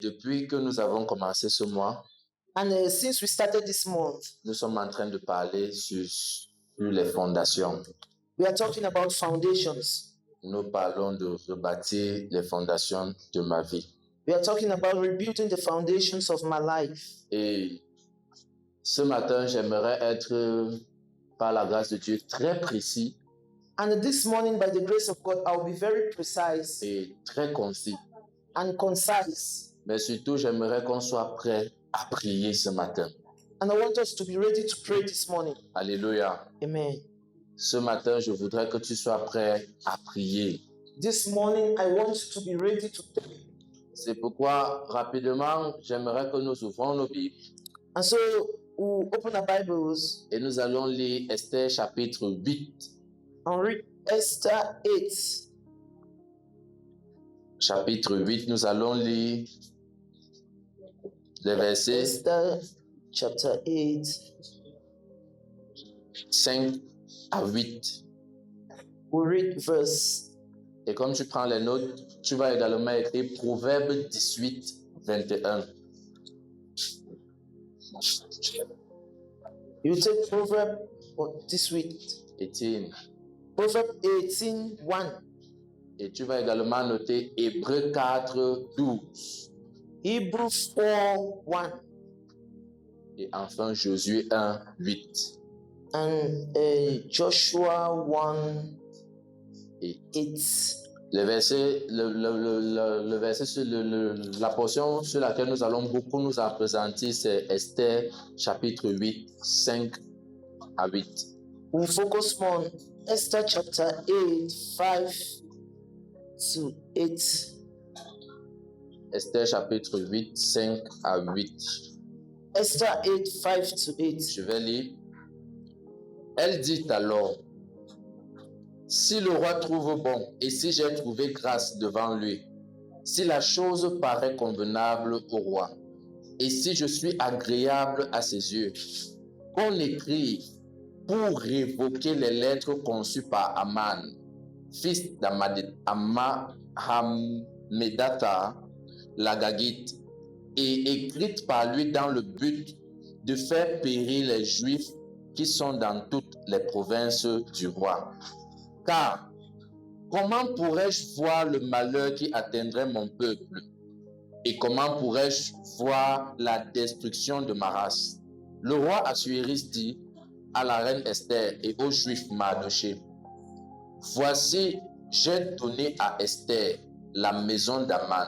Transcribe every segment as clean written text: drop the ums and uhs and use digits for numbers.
Depuis que nous avons commencé ce mois, And since we started this month, nous sommes en train de parler sur les fondations. we are talking about foundations. Nous parlons de rebâtir les fondations de ma vie. We are talking about rebuilding the foundations of my life. Et ce matin, j'aimerais être, par la grâce de Dieu, très précis And this morning, by the grace of God, I'll be very precise et très concis. and concise. Mais surtout, j'aimerais qu'on soit prêt à prier ce matin. And I want us to be ready to pray this morning. Alléluia. Amen. Ce matin, je voudrais que tu sois prêt à prier. This morning, I want you to be ready to pray. C'est pourquoi, rapidement, j'aimerais que nous ouvrons nos Bibles And so, we'll open our Bibles et nous allons lire Esther chapitre 8. and read Esther 8. Chapitre 8, nous allons lire les versets Esther chapter 8. 5 à 8. We'll read verse. Et comme tu prends les notes, tu vas également écrire Proverbe 18, 21. You take Proverb this week. 18. Proverb 18, 1. Et tu vas également noter Hébreux 4, 12. Hebrews 4, 1. Et enfin Josué 1, 8. And Joshua 1, Et 8. le verset, le verset sur la portion sur laquelle nous allons beaucoup nous appesantir, c'est Esther chapitre 8, 5 à 8. We focus on Esther chapter 8, 5 to 8. Esther chapitre 8, 5 à 8. Esther 8, 5 to 8. Je vais lire. Elle dit alors, si le roi trouve bon et si j'ai trouvé grâce devant lui, si la chose paraît convenable au roi et si je suis agréable à ses yeux, qu'on écrive pour révoquer les lettres conçues par Aman, fils d'Amedata, l'Agagite, et écrites par lui dans le but de faire périr les Juifs qui sont dans toutes les provinces du roi. Car comment pourrais-je voir le malheur qui atteindrait mon peuple? Et comment pourrais-je voir la destruction de ma race? Le roi Assuérus dit à la reine Esther et aux Juifs Mardochée, voici, j'ai donné à Esther la maison d'Aman,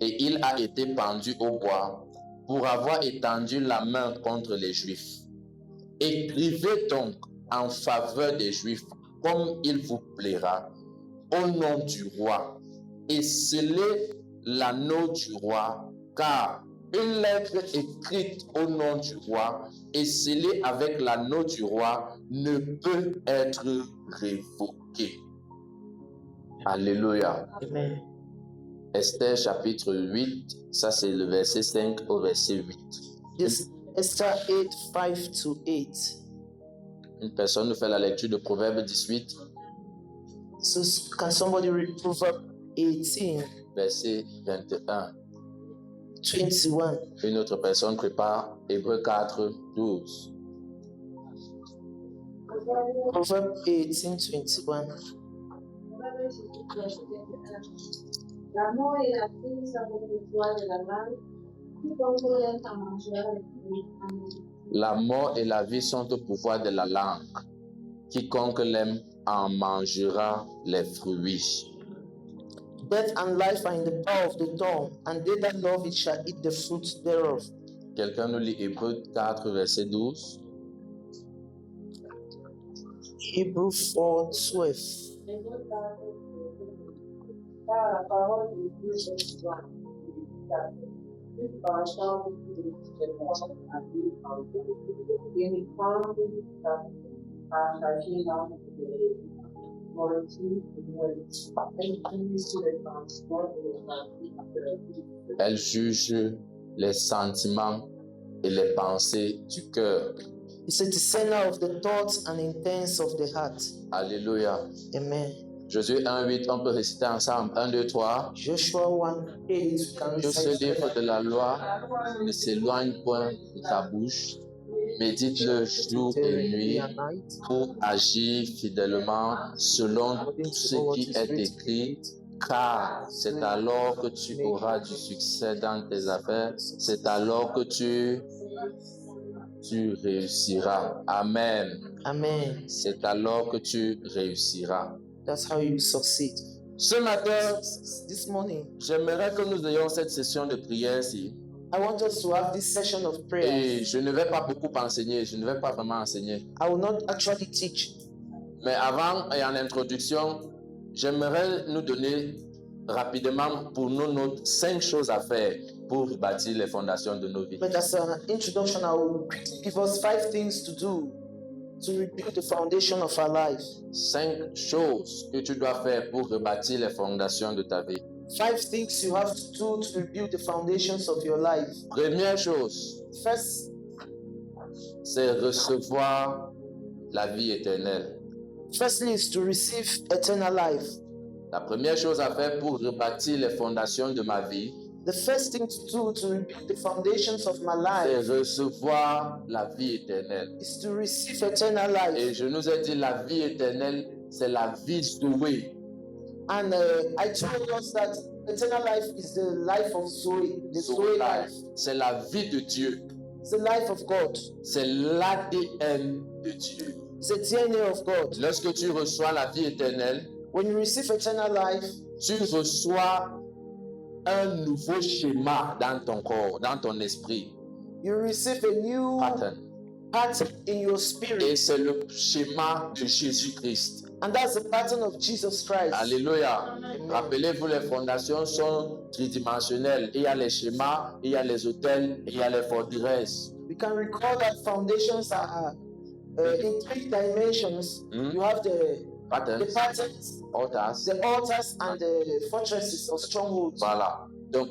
et il a été pendu au bois pour avoir étendu la main contre les Juifs. Écrivez donc en faveur des Juifs comme il vous plaira, au nom du roi, et scellez l'anneau du roi, car une lettre écrite au nom du roi et scellée avec l'anneau du roi ne peut être révoquée. Alléluia. Amen. Esther chapitre 8, ça c'est le verset 5 au verset 8. This Esther 8, 5 to 8. Une personne nous fait la lecture de Proverbe 18, So can somebody read Proverb 18, verset 21. 21? Une autre personne prépare Hébreux 4, 12. Proverb 18, 21. L'amour et la vie sont le pouvoir de la main, quiconque l'aime en mangera les fruits. Amen. La mort et la vie sont au pouvoir de la langue. Quiconque l'aime en mangera les fruits. Death and life are in the power of the tongue, and they that love it shall eat the fruit thereof. Quelqu'un nous lit Hébreux 4, verset 12. Hebrews 4, 12. Car la parole de Dieu est vivante et efficace, plus tranchante que les différentes à deux tranchants, pénétrante à changer l'âme de moitié et moitié, elle prise sur les transports et les pratiques de la vie. Elle juge les sentiments et les pensées du cœur. It's a discerner of the thoughts and intents of the heart. Alléluia. Amen. Josué 1:8, on peut réciter ensemble. 1, 2, 3. Joshua 1:8, we can Que ce recite livre together. de la loi ne s'éloigne point de ta bouche. Médite-le jour et Day nuit and night, pour agir fidèlement selon according tout to ce what qui is est written. écrit, car c'est alors que tu auras du succès dans tes affaires, c'est alors que tu réussiras. Amen. Amen. C'est alors que tu réussiras. That's how you succeed. Ce matin, This morning, j'aimerais que nous ayons cette session de prière-ci. I want us to have this session of prayer. Et je ne vais pas beaucoup enseigner, je ne vais pas vraiment enseigner. I will not actually teach. Mais avant et en introduction, j'aimerais nous donner rapidement pour nous nos 5 choses à faire pour bâtir les fondations de nos vies. But as an introduction, I will quickly give us 5 things to do to rebuild the foundation of our life. 5 choses que tu dois faire pour rebâtir les fondations de ta vie. 5 things you have to do to rebuild the foundations of your life. Première chose, First, c'est recevoir la vie éternelle. firstly is to receive eternal life. La première chose à faire pour rebâtir les fondations de ma vie, The first thing to do to rebuild the foundations of my c'est life recevoir la vie éternelle. is to receive eternal life. Et je nous ai dit, la vie éternelle, c'est la vie Zoé. And I told us that eternal life is the life of Zoe, the Zoe life. C'est la vie de Dieu. It's the life of God. C'est l'ADN de Dieu. It's the DNA of God. Lorsque tu reçois la vie éternelle, When you receive eternal life, tu reçois un nouveau schéma dans ton corps, dans ton esprit. you receive a new Pattern. pattern in your Et spirit. c'est le schéma de Jésus-Christ. And that's the pattern of Jesus Christ. Alléluia. Rappelez-vous, les fondations sont tridimensionnelles. Il y a les schémas, il y a les hôtels, il y a les forteresses. We can recall that foundations are in 3 dimensions. You have the Patterns, patterns, altars. the altars, and the fortresses or strongholds. Voilà. Donc,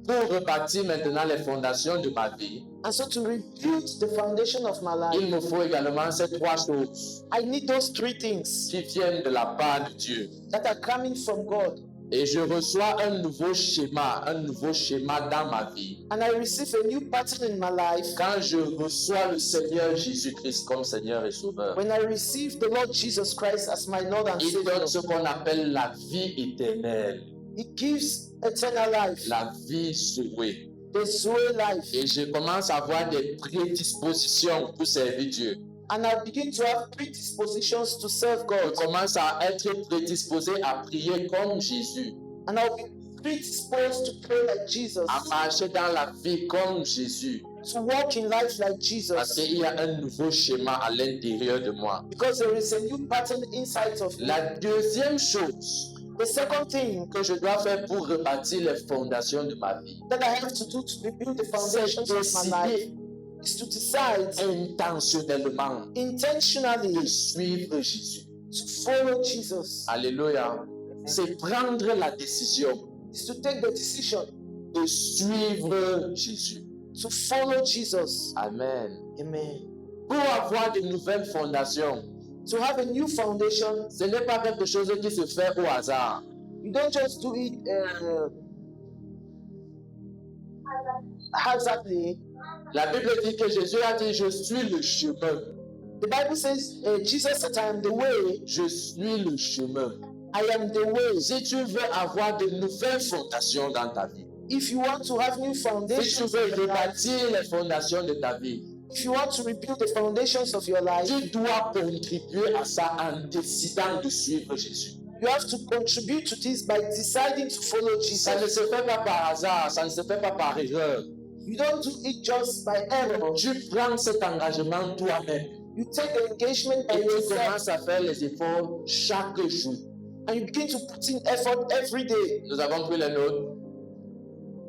pour rebâtir maintenant les fondations de ma vie, And so to rebuild the foundation of my life, il me faut également ces 3 choses I need those 3 things qui viennent de la part de Dieu. that are coming from God. Et je reçois un nouveau schéma dans ma vie. And I receive a new pattern in my life Quand je reçois le Seigneur Jésus-Christ comme Seigneur et Sauveur, when I receive the Lord Jesus Christ as my Lord and il donne ce Savior. qu'on appelle la vie éternelle, He gives eternal life, la vie sauvée. the Zoe life. Et je commence à avoir des prédispositions pour servir Dieu. And I begin to have predispositions to serve Je God. commence à être prédisposé à prier comme Jésus, And I'll be predisposed to pray like Jesus, à marcher dans la vie comme Jésus. to walk in life like Parce Jesus. qu'il y a un nouveau schéma à l'intérieur de moi. Because there is a new pattern inside of me. La deuxième chose The second thing que je dois faire pour rebâtir les fondations de ma vie, that I have to do to rebuild the c'est foundations of my life décider is to decide intentionnellement de intentionally suivre Jésus. to follow Jesus. Alléluia. C'est prendre la décision Is to take the decision de suivre Jésus. to follow Jesus. Amen. Amen. Pour avoir de nouvelles fondations, To have a new foundation, ce n'est pas quelque chose qui se fait au hasard. you don't just do it haphazardly. La Bible dit que Jésus a dit, je suis le chemin. The Bible says, Jesus said, I am the way, Je suis le chemin. I am the way. Si tu veux avoir de nouvelles fondations dans ta vie, If you want to have new si tu foundations veux in your life, rebâtir les fondations de ta vie, if you want to rebuild the foundations of your life, tu dois contribuer à ça en décidant de suivre Jésus. you have to contribute to this by deciding to follow Ça ne Jesus. se fait pas par hasard, ça ne se fait pas par erreur. You don't do it just by error. Tu prends cet engagement toi-même You take the engagement by et tu yourself commences à faire les efforts chaque jour. and you begin to put in effort every day. Nous avons pris les notes.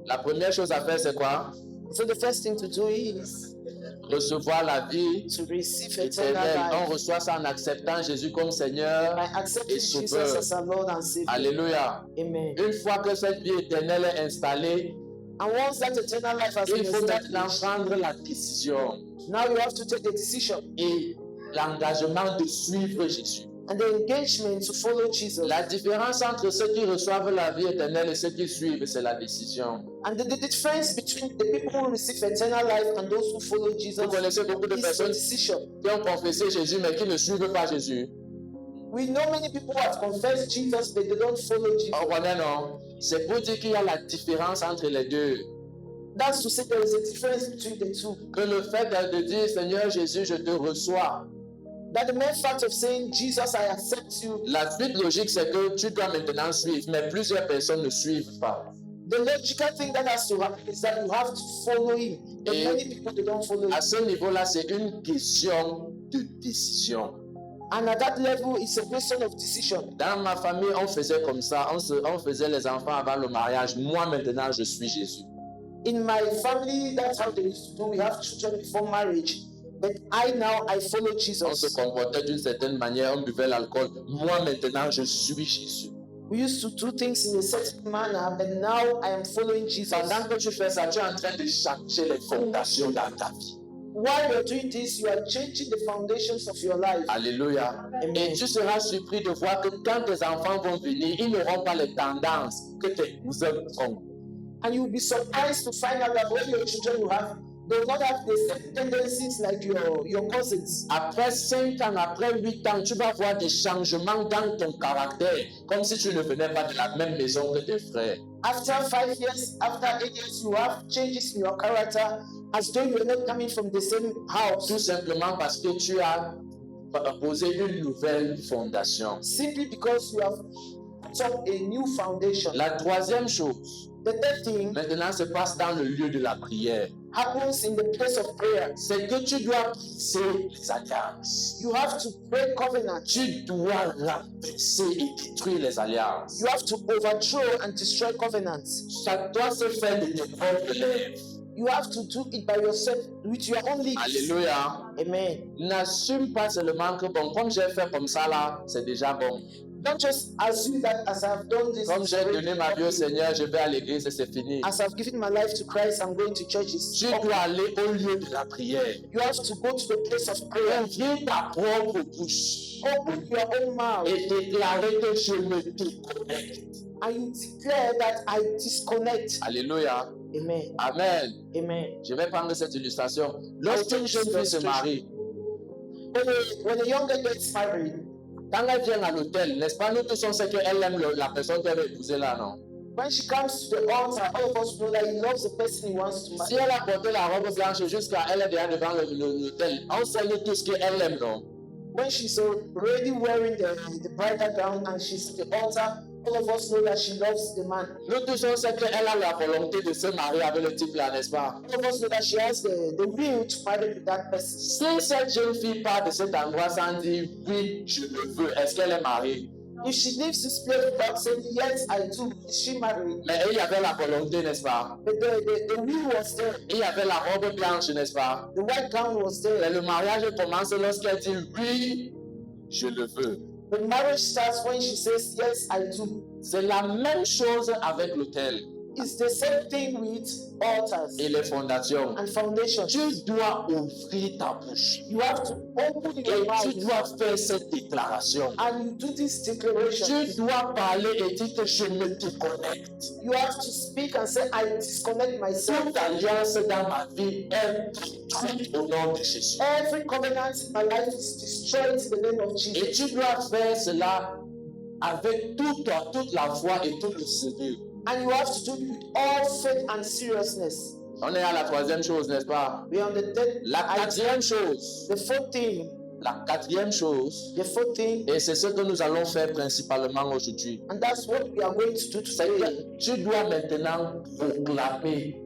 La première chose à faire, c'est quoi? So the first thing to do is Recevoir la vie to receive eternal éternelle. On life reçoit ça en acceptant Jésus comme Seigneur by accepting et Jesus Sauveur. as our Lord and Savior. Alléluia. Amen. Une fois que cette vie éternelle est installée, And once that eternal life has been il faut maintenant established, prendre la décision now you have to take the decision et l'engagement de suivre Jésus. and the engagement to follow Jesus. La différence entre ceux qui reçoivent la vie éternelle et ceux qui suivent, c'est la décision. And the difference between the people who receive eternal life and those who follow Jesus Vous connaissez beaucoup de is the personnes decision. qui ont confessé Jésus mais qui ne suivent pas Jésus. We know many people who have confessed Jesus, but they don't follow Jesus. On connaît, non? C'est pour dire qu'il y a la différence entre les deux. That's to say there is a difference between the two. Que le fait de dire Seigneur Jésus, je te reçois. That the mere fact of saying, Jesus, I accept you, La suite logique, c'est que tu dois maintenant suivre, mais plusieurs personnes ne suivent pas. the logical thing that has to happen is that you have to follow him. But Et many people, they don't follow him. à ce niveau-là, c'est une question de décision. And at that level, it's a question of decision. Dans ma famille, on faisait comme ça. On faisait les enfants avant le mariage. Moi, maintenant, je suis Jésus. In my family, that's how they used to do. We have children before marriage. But I follow On se Jesus. comportait d'une certaine manière. On buvait l'alcool. Moi, maintenant, je suis Jésus. We used to do things in a certain manner, but now I am following Jesus. Pendant que tu fais ça, tu es en train de changer les fondations dans ta vie. While you're doing this, you are changing the foundations of your life. Alléluia. Et tu seras surpris de voir que quand tes enfants vont venir, ils n'auront pas les tendances que tes cousins ont. And you'll be surprised to find out that when your children you have, they will not have the same tendencies like your cousins. Après 5 ans, après 8 ans, tu vas voir des changements dans ton caractère, comme si tu ne venais pas de la même maison que tes frères. After 5 years, after 8 years, you have changes in your character as though you're not coming from the same house. Tout simplement parce que tu as posé une nouvelle fondation. Simply because you have put up a new foundation. La troisième chose, The third thing maintenant, se passe dans le lieu de la prière. happens in the place of prayer. C'est que tu dois briser les alliances. You have to break covenant. Tu dois rabaisser et détruire les alliances. You have to overthrow and destroy covenants. Ça doit se faire de tes propres lèvres. You have to do it by yourself with your own lips. Alléluia. Amen. N'assume pas seulement que bon, comme j'ai fait comme ça là, c'est déjà bon. Don't just assume that as I've done this, Comme j'ai donné ma vie au Seigneur, je vais à l'église et c'est fini. as I've given my life to Christ, I'm going to churches. Tu dois aller au lieu de la prière. You have to go to the place of prayer. Ouvrir ta propre bouche Open your own mouth et déclarer que je me déconnecte. and you declare that I disconnect. Alléluia. Amen. Amen. Amen. Je vais prendre cette illustration. Lorsqu'une jeune fille se marie, When a young girl gets married, quand elle vient à l'hôtel, n'est-ce pas, nous tous on sait qu'elle aime la personne qu'elle va épouser là, non? when she comes to the altar, all of us know that he loves the person he wants to Si marry. elle a porté la robe blanche jusqu'à elle est déjà devant l'hôtel, on sait nous tous qu'elle aime, non? When she's already wearing the bridal gown and she's at the altar, all of us know that she loves the man. Nous tous on sait qu'elle a la volonté de se marier avec le type là, n'est-ce pas? All of us know that she has the will to marry with that person. Si cette jeune fille part de cet endroit sans dire oui, je le veux, est-ce qu'elle est mariée? If she leaves this place without saying, yes, I do, is she married? Mais il y avait la volonté, n'est-ce pas? But the will was there. Il y avait la robe blanche, n'est-ce pas? The white gown was Mais there. le mariage commence lorsqu'elle dit oui, je le veux. The marriage starts when she says, yes, I do. C'est la même chose avec l'autel It's the same thing with altars et les fondations. and foundations. Tu dois ouvrir ta bouche You have to open et your tu mouth dois faire cette déclaration. and you do this declaration. Tu dois parler et dire que je me déconnecte. You have to speak and say, I disconnect myself. Toute alliance dans ma vie est détruite au nom de Jésus. Every covenant in my life is destroyed in the name of Et Jesus. tu dois faire cela avec toute la foi et tout le sérieux. And you have to do it with all faith and seriousness. On est à la troisième chose, n'est-ce pas? We are on the third, La quatrième chose, the fourth thing, et c'est ce que nous allons faire principalement aujourd'hui, and that's what we are going to do c'est today. que tu dois maintenant proclamer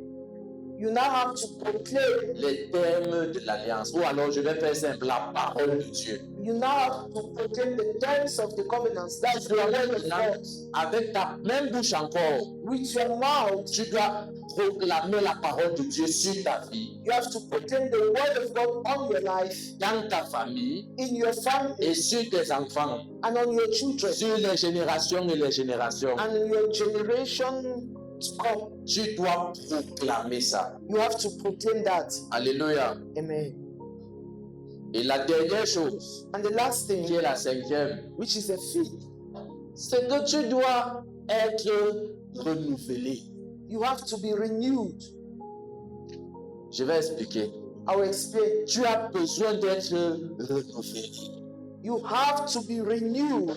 You now have to proclaim. les termes de l'alliance. Ou alors je vais faire simple, la parole de Dieu. You now have to proclaim the terms of the covenants. That's the word of God. Avec ta même bouche encore, With your mouth, tu dois proclamer la parole de Dieu sur ta vie, you have to proclaim the word of God on your life, dans ta famille in your family, et sur tes enfants, and on your children, sur les générations et les générations. and in your generation to come. Tu dois proclamer ça. You have to proclaim that. Alléluia. Amen. Et la dernière chose, And the last qui thing, est la cinquième, which is the fifth, c'est que tu dois être renouvelé. you have to be renewed. Je vais expliquer. I will explain. Tu as besoin d'être renouvelé. You have to be renewed.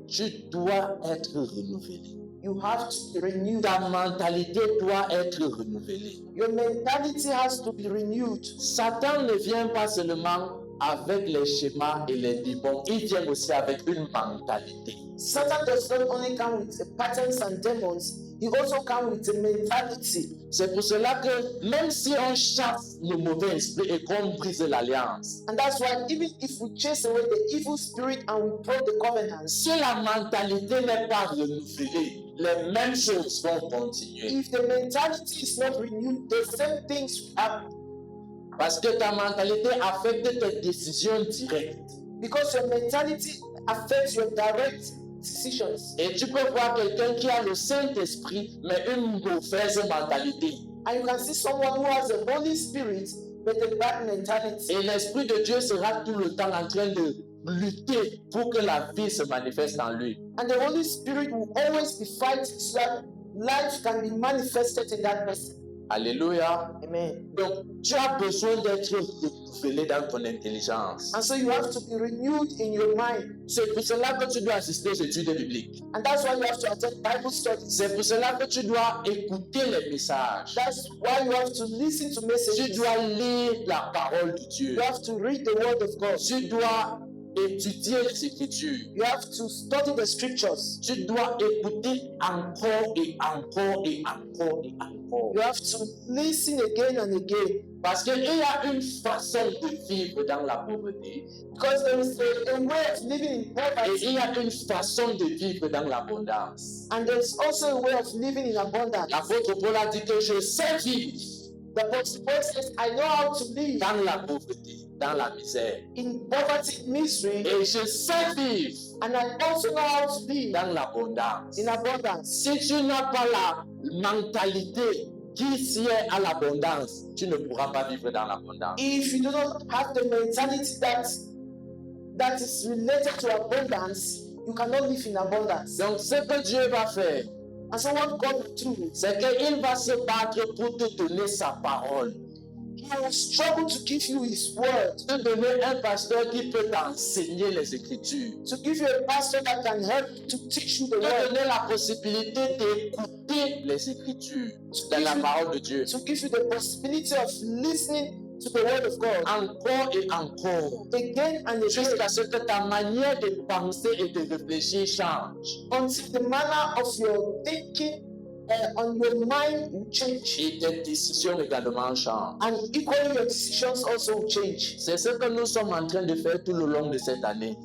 Tu dois être renouvelé. You have to be renewed. Ta mentalité doit être renouvelée. Your mentality has to be renewed. Satan ne vient pas seulement avec les schémas et les démons, il vient aussi avec une mentalité. Satan does not only come with the patterns and demons, he also comes with a mentality. C'est pour cela que même si on chasse le mauvais esprit et qu'on brise l'alliance, And that's why even if we chase away the evil spirit and we break the covenants, si la mentalité n'est pas renouvelée, les mêmes choses vont continuer. if the mentality is not renewed, the same things will happen. Parce que ta mentalité affecte tes décisions directes. Because your mentality affects your direct decisions. Et tu peux voir quelqu'un qui a le Saint-Esprit, mais une mauvaise mentalité. And you can see someone who has the Holy Spirit but a bad mentality. Et l'Esprit de Dieu sera tout le temps en train de lutter pour que la vie se manifeste en lui. And the Holy Spirit will always be fighting so that life can be manifested in that person. Alléluia. Amen. Donc, tu as besoin d'être renouvelé dans ton intelligence. And so you have to be renewed in your mind. C'est pour cela que tu dois assister aux études bibliques. And that's why you have to attend Bible studies. C'est pour cela que tu dois écouter les messages. That's why you have to listen to Tu messages. dois lire la parole de Dieu. You have to read the word of God. Tu dois étudier les Écritures. You have to study the scriptures. Tu dois écouter encore et encore et encore et encore. You have to listen again and again. Parce qu'il y a une façon de vivre dans la pauvreté Because there is a way of living in et poverty. il y a une façon de vivre dans l'abondance. And there's also a way of living in abundance. L'apôtre Paul a dit que je sais vivre The Apostle Paul says, I know how to live dans la pauvreté, dans la misère. in poverty, misery, Et je sais vivre and I also know how to live dans l'abondance. in abundance. Si tu n'as pas la mentalité qui tient à l'abondance, tu ne pourras pas vivre dans l'abondance. If you do not have the mentality that is related to abundance, you cannot live in abundance. Donc ce que Dieu va faire, And so what God will do, c'est qu'il va se battre pour te donner sa parole. He will struggle to give you His word, Te donner un pasteur qui peut t'enseigner les Écritures. to give you a pastor that can help to teach you the Te word, donner la possibilité d'écouter les Écritures dans la parole de Dieu. to give you the possibility of listening to the word of God Encore et encore. again and again Jusqu'à ce que ta manière de penser et de réfléchir change. until the manner of your thinking on your mind will change. Et tes décisions également changent. And equally your decisions also will change. C'est ce que nous sommes en train de faire tout le long de cette année.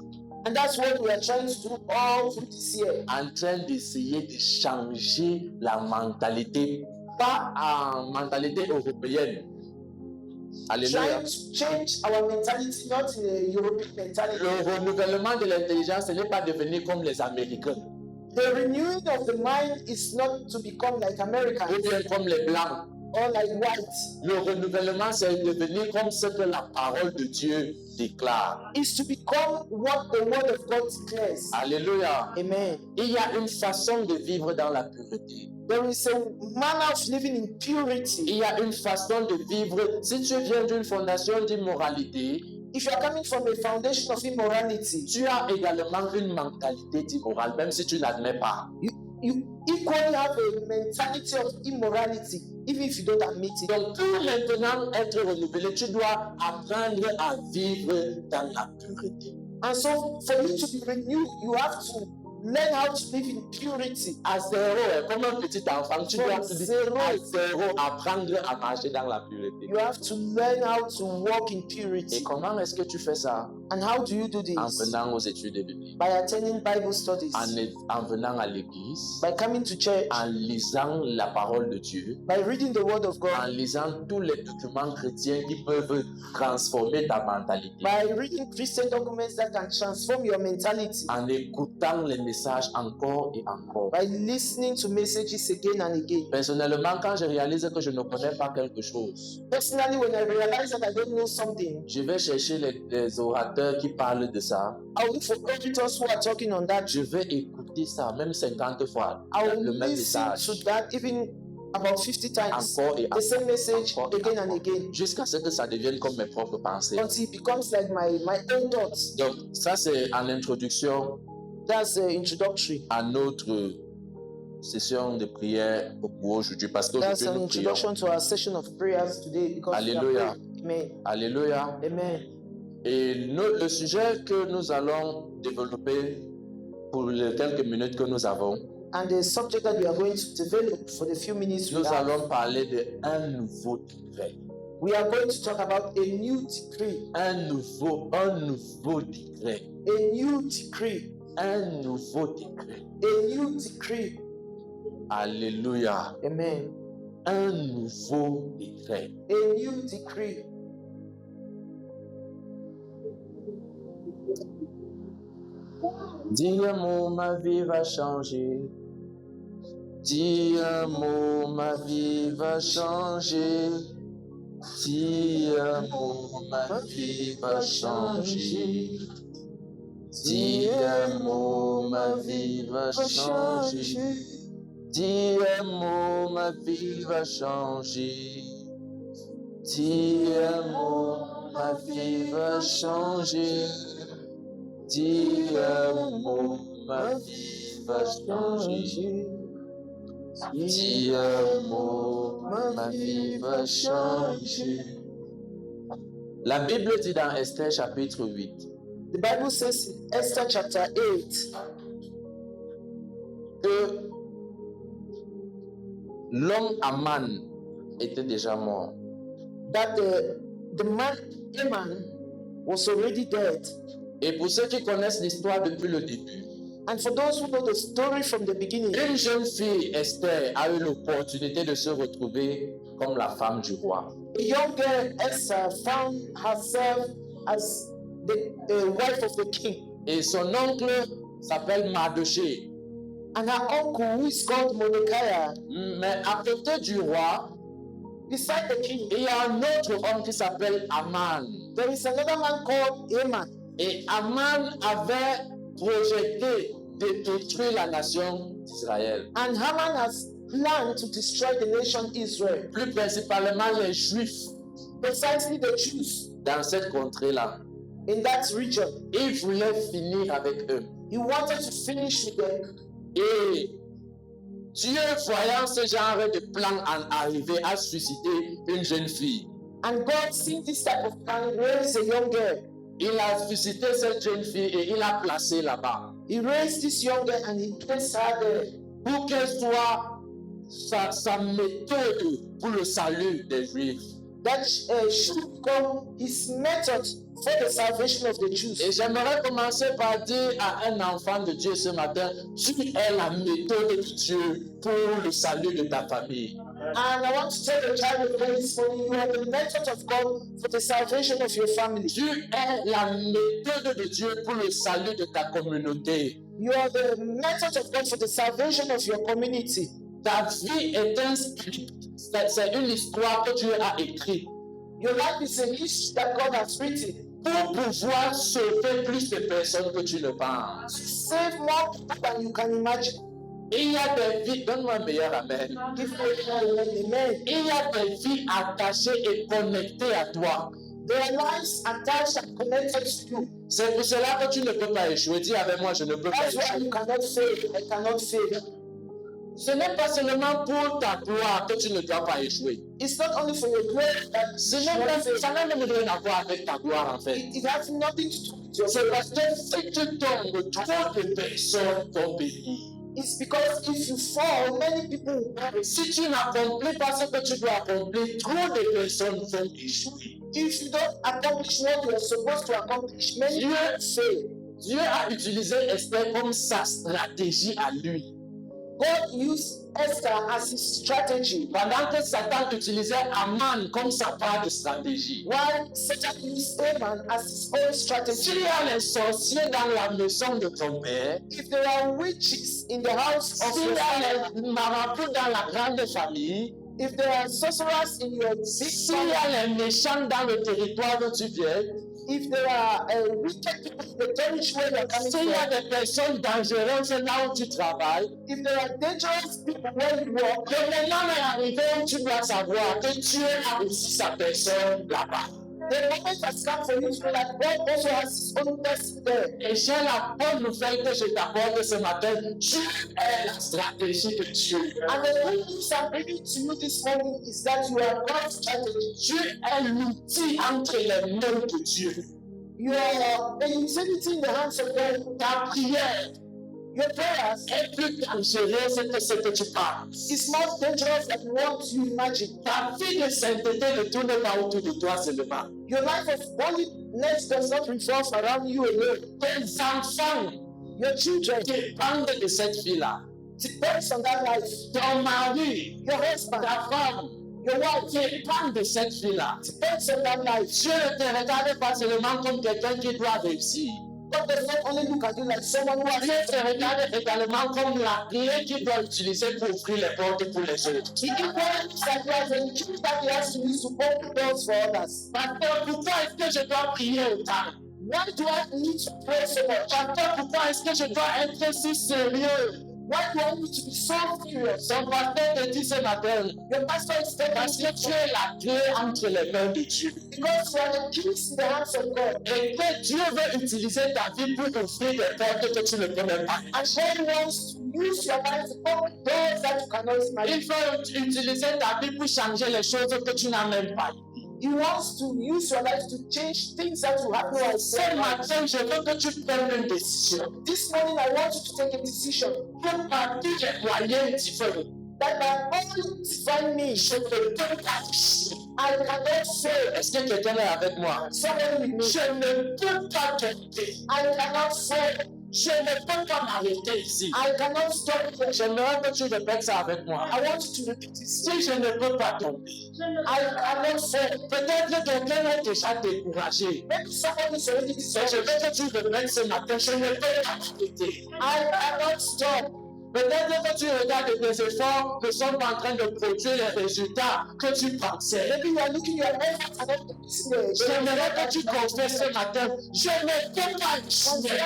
And that's what we are trying to do all through this year. En train d'essayer de changer la mentalité, pas en mentalité européenne. Alléluia. Trying to change our mentality, not in a European mentality. Le renouvellement de l'intelligence, ce n'est pas devenir comme les Américains The renewing of the mind is not to become like ou Americans bien comme les Blancs. or like white. Le renouvellement, c'est devenir comme ce que la parole de Dieu déclare. It's to become what the word of God declares. Alléluia. Amen. Il y a une façon de vivre dans la pureté. There is a manner of living in purity. Il y a une façon de vivre. Si tu viens d'une fondation d'immoralité, If you are coming from a foundation of immorality, tu as également une mentalité d'immorale, même si tu n'admets pas. you equally have a mentality of immorality, even if you don't admit it. Donc, pour maintenant être renouvelé, tu dois apprendre à vivre dans la pureté. And so, for you to be renewed, you have to learn how to live in purity. À zéro, comme un petit enfant, tu dois te dire à zéro, apprendre à marcher dans la pureté. You have to learn how to walk in Et purity. comment est-ce que tu fais ça? And how do you do En this? venant aux études bibliques, By attending Bible studies, en venant à l'église, by coming to church, en lisant la parole de Dieu, by reading the Word of en God, lisant tous les documents chrétiens qui peuvent transformer ta mentalité, by reading Christian documents that can transform your mentality, en écoutant les messages encore et encore. by listening to messages again and again. Personnellement, quand je réalise que je ne connais pas quelque chose, Personally, when I realize that I don't know something, je vais chercher les orateurs qui parlent de ça. I'll look for auditors who are talking on that. Je vais écouter ça, même 50 fois, I will le même listen message, to that even about 50 times. encore et The same message encore et again and encore, again jusqu'à ce que ça devienne comme mes propres pensées. until it becomes like my own thoughts. Donc, ça c'est en introduction That's introductory. à notre session de prière pour aujourd'hui, parce That's qu'aujourd'hui an nous prions. introduction to our session of prayers today because we are Alléluia. praying. Amen. Alléluia. Amen. Et le sujet que nous allons développer pour les quelques minutes que nous avons, And the subject that we are going to develop for the few minutes we nous have, allons parler d'un nouveau décret. we are going to talk about a new decree. Un nouveau décret. A new decree. Un nouveau décret. A new decree. Alléluia. Amen. Un nouveau décret. A new decree. Dis un mot, ma vie va changer. Dis un mot, ma vie va changer. Dis un mot, ma vie va changer. Dis un mot, ma vie va changer. Dis un mot, ma vie va changer. Dis un mot, ma vie va changer. Dis un mot, ma vie va changer. Dis un mot, ma vie va changer. La Bible dit dans Esther chapitre 8 The Bible says in Esther chapter 8 que l'homme Aman était déjà mort. that the man Haman was already dead. Et pour ceux qui connaissent l'histoire depuis le début, And for those who know the story from the beginning, une jeune fille, Esther, a eu l'opportunité de se retrouver comme la femme du roi. a young girl Esther found herself as the wife of the king. Et son oncle s'appelle Mardoché. And her uncle, who is called Mordecai, Mais à côté du roi, beside the king, il y a un autre homme qui s'appelle Aman. there is another man called Haman. Et Aman avait projeté de détruire la nation d'Israël. And Haman has planned to destroy the nation Israel, Plus principalement les Juifs precisely the Jews dans cette contrée-là. in that region. Il voulait finir avec eux. He wanted to finish with them. Et Dieu, voyant ce genre de plan en arriver, a suscité une jeune fille. And God, seeing this type of plan, raised a young girl. Il a suscité cette jeune fille et il l'a placée là-bas He raised this young girl and he placed her there pour qu'elle soit sa méthode pour le salut des Juifs. that should become his method for the salvation of the Jews. Et j'aimerais commencer par dire à un enfant de Dieu ce matin, tu es la méthode de Dieu pour le salut de ta famille. And I want to tell the child of God this morning, you are the method of God for the salvation of your family. Tu es la méthode de Dieu pour le salut de ta communauté. You are the method of God for the salvation of your community. Ta vie est un script, c'est une histoire que Dieu a écrite Your life is a history that God has written pour pouvoir sauver plus de personnes que tu ne penses. to save more people than you can imagine. Il y a des vies, donne-moi un meilleur amen. Give me amen. Il y a des vies attachées et connectées à toi. Their lives attached and connected to you. C'est pour cela que tu ne peux pas échouer. Dis avec moi, je ne peux pas That's why échouer. you cannot fail. I cannot fail. Ce n'est pas seulement pour ta gloire que tu ne dois pas échouer. It's not only for your glory that Ce you n'est cannot pas, fail. ça n'a même rien à voir avec ta gloire en fait. It has nothing to do with your C'est faith. parce que si tu tombes, trop de personnes vont bénir. It's because if you fall, many people will perish. Si tu n'accomplis pas ce que tu dois accomplir, trop de personnes vont échouer. If you don't accomplish what you are supposed to accomplish, many Dieu, people fail. Dieu a utilisé Esther comme sa stratégie à lui. God used Esther as his strategy, Pendant que Satan utilisait Aman comme sa part de stratégie. while Satan used Haman as his own strategy. S'il y a les sorciers dans la maison de ton père, If there are witches in the house of s'il your y father, a les marabouts dans la grande famille, if there are sorcerers in your big s'il y family, a les méchants dans le territoire où tu viens, if there are wicked people in the territory where you are coming s'il y a from, des personnes dangereuses là où tu travailles, if there are dangerous people where you work, le moment est arrivé où tu dois savoir que Dieu a aussi sa personne là-bas. the moment has come for you to know that God also has his own person there. Et j'ai la bonne nouvelle que je t'apporte ce matin. Dieu est la stratégie de Dieu. And the good news I'm bringing to you this morning is that you are God's strategy. Dieu est l'outil entre les mains de Dieu. You are a utility in the hands of God. Ta prière Your prayers est plus dangereuse que ce que tu penses. is more dangerous than what you imagine. Ta vie de sainteté ne tourne pas autour de toi seulement. Your life of holiness does not revolve around you alone. Tes enfants Your children dépendent de cette vie-là. depends on that life. Ton mari, Your husband, ta femme, your wife dépendent de cette vie-là. depends on that life. Dieu ne te regarde pas seulement comme quelqu'un qui doit réussir. God does not only look at you like someone who Dieu has te regarde également comme la clé qu'il doit utiliser pour ouvrir les portes pour les autres. He equally looks at you as a key that he has to use to open doors for others. Pasteur, pourquoi est-ce que je dois prier autant? Why do I need to pray so much? Pasteur, pourquoi est-ce que je dois être si sérieux? Why do I need to be so serious? Son pasteur te dit ce matin, Your pastor is telling parce que you tu es la clé entre les mains de Dieu. because you are the keys in the hands of God. Et que Dieu veut utiliser ta vie pour ouvrir des portes que tu ne connais pas. And God wants to use your life to open doors that you cannot imagine. Il veut utiliser ta vie pour changer les choses que tu n'as même pas. He wants to use your life to change things that you have no Ce idea. matin, je veux que tu prennes une décision. This morning, I want you to take a decision Pour partir des moyens différents. that my own divine me, Je ne peux pas réussir. I cannot say, Est-ce que quelqu'un est avec moi? someone with me, Je ne peux pas quitter. I cannot say, Je ne peux pas m'arrêter ici. I cannot stop here. J'aimerais que tu répètes ça avec moi. I want you to repeat this. Si je ne peux pas tomber, I cannot say, peut-être que quelqu'un est déjà découragé. maybe someone is already Mais je discouraged. veux que tu répètes ce matin, je ne peux pas m'arrêter. I cannot stop. Peut-être que tu regardes que tes efforts ne sont pas en train de produire les résultats que tu pensais. Maybe you are looking your efforts and not producing J'aimerais que tu confesses ce matin, je ne peux pas échouer.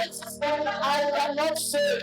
I cannot say.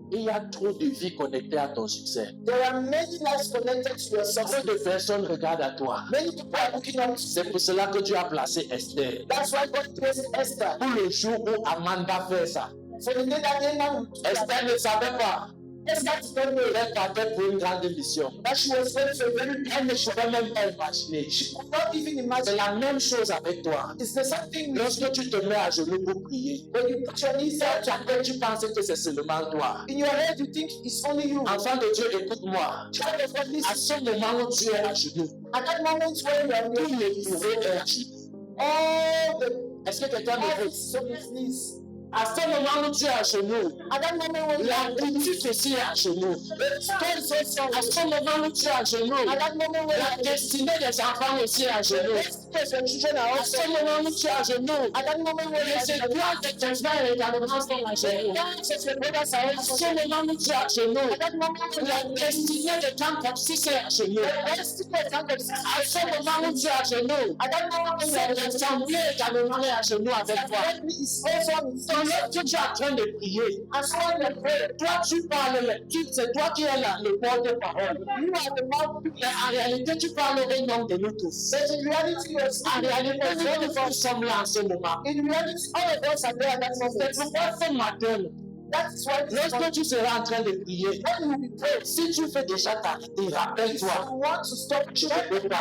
Il y a trop de vies connectées à ton succès. There are many lives connected to your Trop success. de personnes regardent à toi. Many people are looking up to you. C'est pour cela que tu as placé Esther. That's why God placed Esther. Pour le jour où Amanda fait ça. For the day that Haman would do that, Esther ne savait pas Esther did not know qu'elle partait pour une grande mission. that she was going to a very Elle ne pouvait même pas imaginer. she could not even C'est imagine. la même chose avec toi. It's the same thing with Lorsque tu te mets à genoux pour prier, when you put your knees out après tu penses que c'est seulement toi. in your head, you think it's only you. Enfant de Dieu, écoute-moi. Child of God, À listen. ce moment où tu es à genoux, At that moment when you are on tout your le knees, pourrait est à genoux. all the Est-ce que quelqu'un me earth veut? is on his knees. À ce moment où tu es à genoux, At that moment when you la are on your knees, boutique aussi est à genoux. the stone is also on À you. ce moment où tu es à genoux, At that moment when you la are on your knees, destinée des enfants aussi est à genoux. yes, your children are À also. ce moment où tu es à genoux, At that moment when you les are on your étoiles de tes frères également sont à genoux. knees, your brothers are À also. ce moment où tu es à genoux, At that moment when you la are on your knees, destinée de ton popsy est à genoux. the destiny of God is À ce moment où tu es à genoux, at that moment when you are on your knees, l'assemblée également est à genoux avec the toi. enemy is also on his Dans knees. l'heure que tu es en train de prier, And so when you pray, toi tu parles, c'est toi qui es le porte-parole. you are the mouthpiece. Mais en réalité, tu parles au nom de nous tous. But in reality, you are En speaking. réalité, nous tous sommes là en ce moment. In reality, all of us are there at that C'est moment. pourquoi ce matin, That is why this lorsque morning, tu seras en train de prier, when you will pray, si tu fais déjà t'arrêter, if rappelle-toi, you want to stop je children, ne peux pas,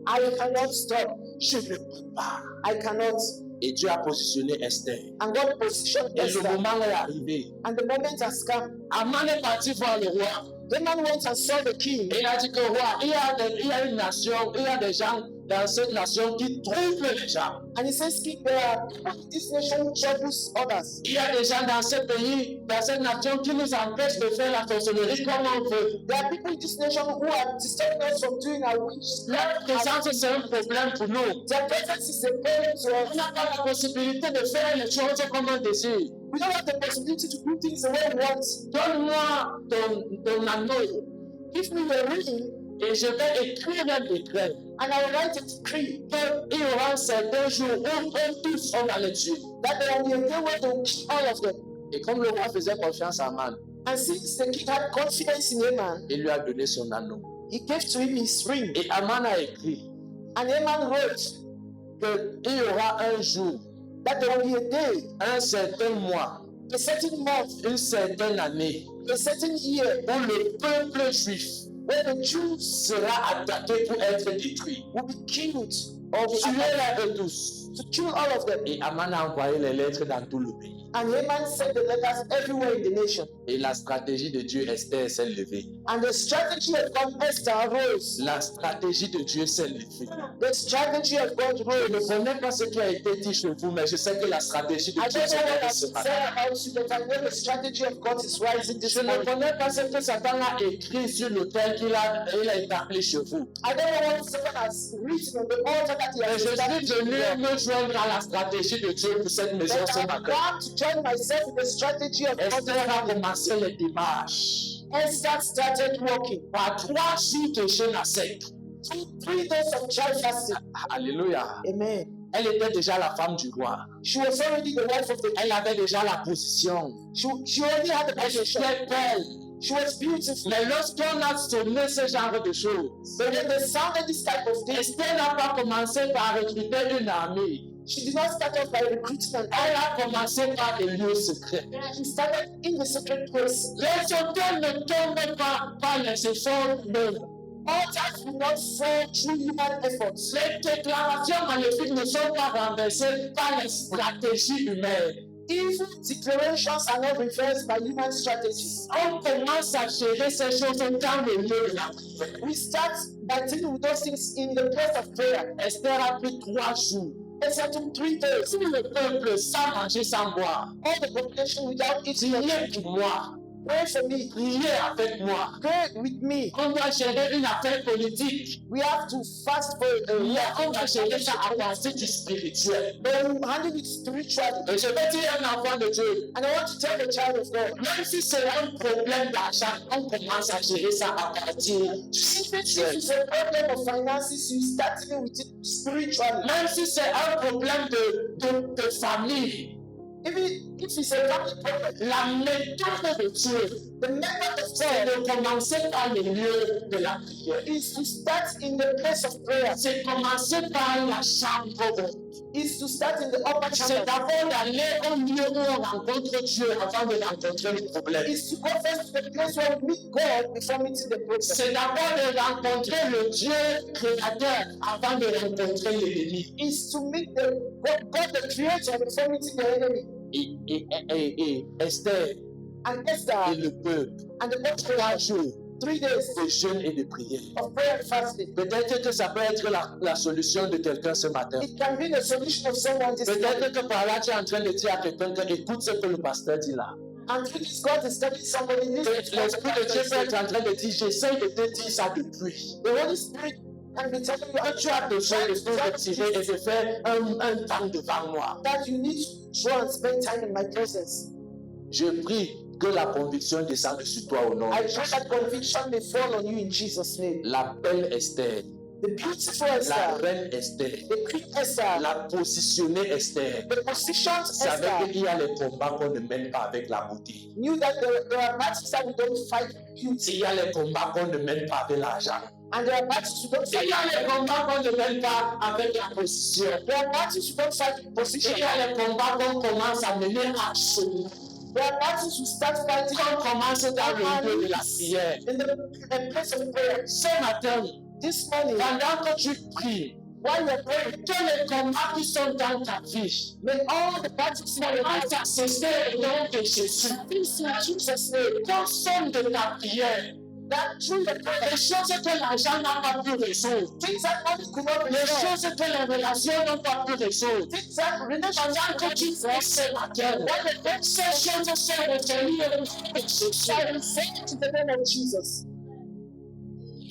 I cannot stop. je ne peux pas. I cannot. Et Dieu a positionné Esther. And God positioned Et le Esther. moment est arrivé. And the moment has come. Aman est parti voir le roi. The man went and saw the king. Et il a dit que roi, il y a une nation, il y a des gens dans cette nation qui troublent les gens. And he says, King, there are people in this nation who troubles others. Il y a des gens dans ce pays, dans cette nation qui nous empêchent de faire la sorcellerie comme on veut. There are people in this nation who are disturbing us from doing our wish. Leur présence, c'est un problème pour nous. Their presence is a pain to On us. n'a pas la possibilité de faire les choses comme on désire. We don't have the possibility to do things the way we want. Donne-moi ton anneau Give me the ring, et je vais écrire un décret. and I will write a decree Il y aura certains jours où eux tous on va les tuer. that there will be a day where they will kill all of them. Et comme le roi faisait confiance à Aman, And since the king had confidence in Haman, il lui a donné son anneau. he gave to him his ring. Et Aman a écrit And Haman wrote qu'il y aura un jour, that there will be a day, un certain mois, a certain month, une certaine année a certain year, où le peuple juif where the Jews sera attaqué pour être détruit. will be killed, Tuez-les eux tous. to kill all of them. Et Aman a envoyé les lettres dans tout le pays. And Haman sent the letters everywhere in the nation. Et la stratégie de Dieu Esther s'est levée. And the strategy of God Esther arose. La stratégie de Dieu s'est levée. The strategy of God Je ne rose. connais pas ce qui a été dit chez vous, mais je sais que la stratégie de I Dieu don't s'est know what levée I've ce said matin. about you, but I know the strategy of God is rising this Je ne morning. connais pas ce que Satan a écrit sur l'autel qu'il a établi chez vous. I don't know what Satan has written on the altar that he Mais has je suis established. venu me joindre à la stratégie de Dieu pour cette maison But ce I'm matin. glad to join myself in the strategy of God. Esther a commencé les démarches Esther started working. par 3 jours de jeûne à sec. 3 days of child fasting. Alléluia. Amen. Elle était déjà la femme du roi. She was already the wife of the Elle avait déjà la position. She already had the Elle position. était belle. She was beautiful. Mais lorsqu'on a sonné ce genre de choses, But when they sounded this type of thing, Esther n'a pas commencé par recruter une armée. she did not start off by recruiting an Elle army. a commencé par des lieux secrets. She started in the secret place. Les hôtels ne tombent pas par les efforts humains. Altars will not fall through human efforts. Les déclarations maléfiques ne sont pas renversées par les stratégies humaines. Evil declarations are not reversed by human strategies. On commence à gérer ces choses dans le lieu de la prière. We start by dealing with those things in the place of prayer. Esther a pris 3 jours. Esther took 3 days. Tout le peuple sans manger, sans boire. All the population without eating. Priez pour moi. Pray for me. Priez avec moi. Pray with me. On doit gérer une affaire politique. We have to fast for Mais on va gérer ça à partir du spirituel. But we handle it spiritually. Et je vais dire un enfant de Dieu. And I want to tell the child of God, Même si c'est un problème d'argent, on commence à gérer ça à partir du if spirituel. it's a problem of finances, you start dealing with it spiritually. Même si c'est un problème de famille, Even if it's a family problem, la méthode de Dieu, the method of c'est prayer de commencer par le lieu de la prière. is to start in the place of prayer, C'est commencer par la chambre haute. is to start in the upper C'est chamber, d'abord d'aller au lieu où on rencontre Dieu avant de rencontrer le problème. is to go first to the place where we meet God before meeting the problem. C'est d'abord de rencontrer le Dieu créateur avant de rencontrer l'ennemi. Is to meet the God the Creator before meeting the enemy. Et Esther And et Esther le peuple, and the next 3 jours 3 days de jeûne et de prière. of prayer and fasting. Peut-être que ça peut être la solution de quelqu'un ce matin. It can be the solution of someone this morning. Peut-être que par là, tu es en train de dire à quelqu'un que écoute ce que le pasteur dit là. And through this God is telling somebody this. L'Esprit de Dieu peut être en train de dire, j'essaie de te dire ça depuis. The Holy Spirit can be telling you Que tu as besoin de te retirer et de faire un temps devant moi. that you need to draw and spend time in my presence. Je prie que la conviction descende sur toi au nom I de pray Jésus. that conviction may fall on you in Jesus' name. La belle Esther, The beautiful la Esther, reine Esther, the queen Esther, la positionnée Esther, the positioned savait Esther qu'il y a les combats qu'on ne mène pas avec la beauté. knew that there are battles that we don't fight with beauty, Il y a les combats qu'on ne mène pas avec l'argent. and there are battles we don't Il fight. y a les combats qu'on ne mène pas avec la position. There are battles we don't fight with position. Il y a les combats qu'on commence à mener absolument. There are battles we start fighting On commence dans le lieu de la prière. in the place of prayer. Ce matin, This morning, pendant que tu pries, while you're praying, tous les combats qui sont dans ta vie, may all the battles in your life commence à cesser au nom de Jésus. peace in Jesus' name. Consomme de ta prière. that through the prayer, Les choses que l'argent n'a pas pu résoudre. things that money could not Les resolve, choses que les relations n'ont pas pu résoudre. things that Pendant relationships que tu fais ce matin, ces choses sont retenues au nom de Jésus. shall say to the name of Jesus.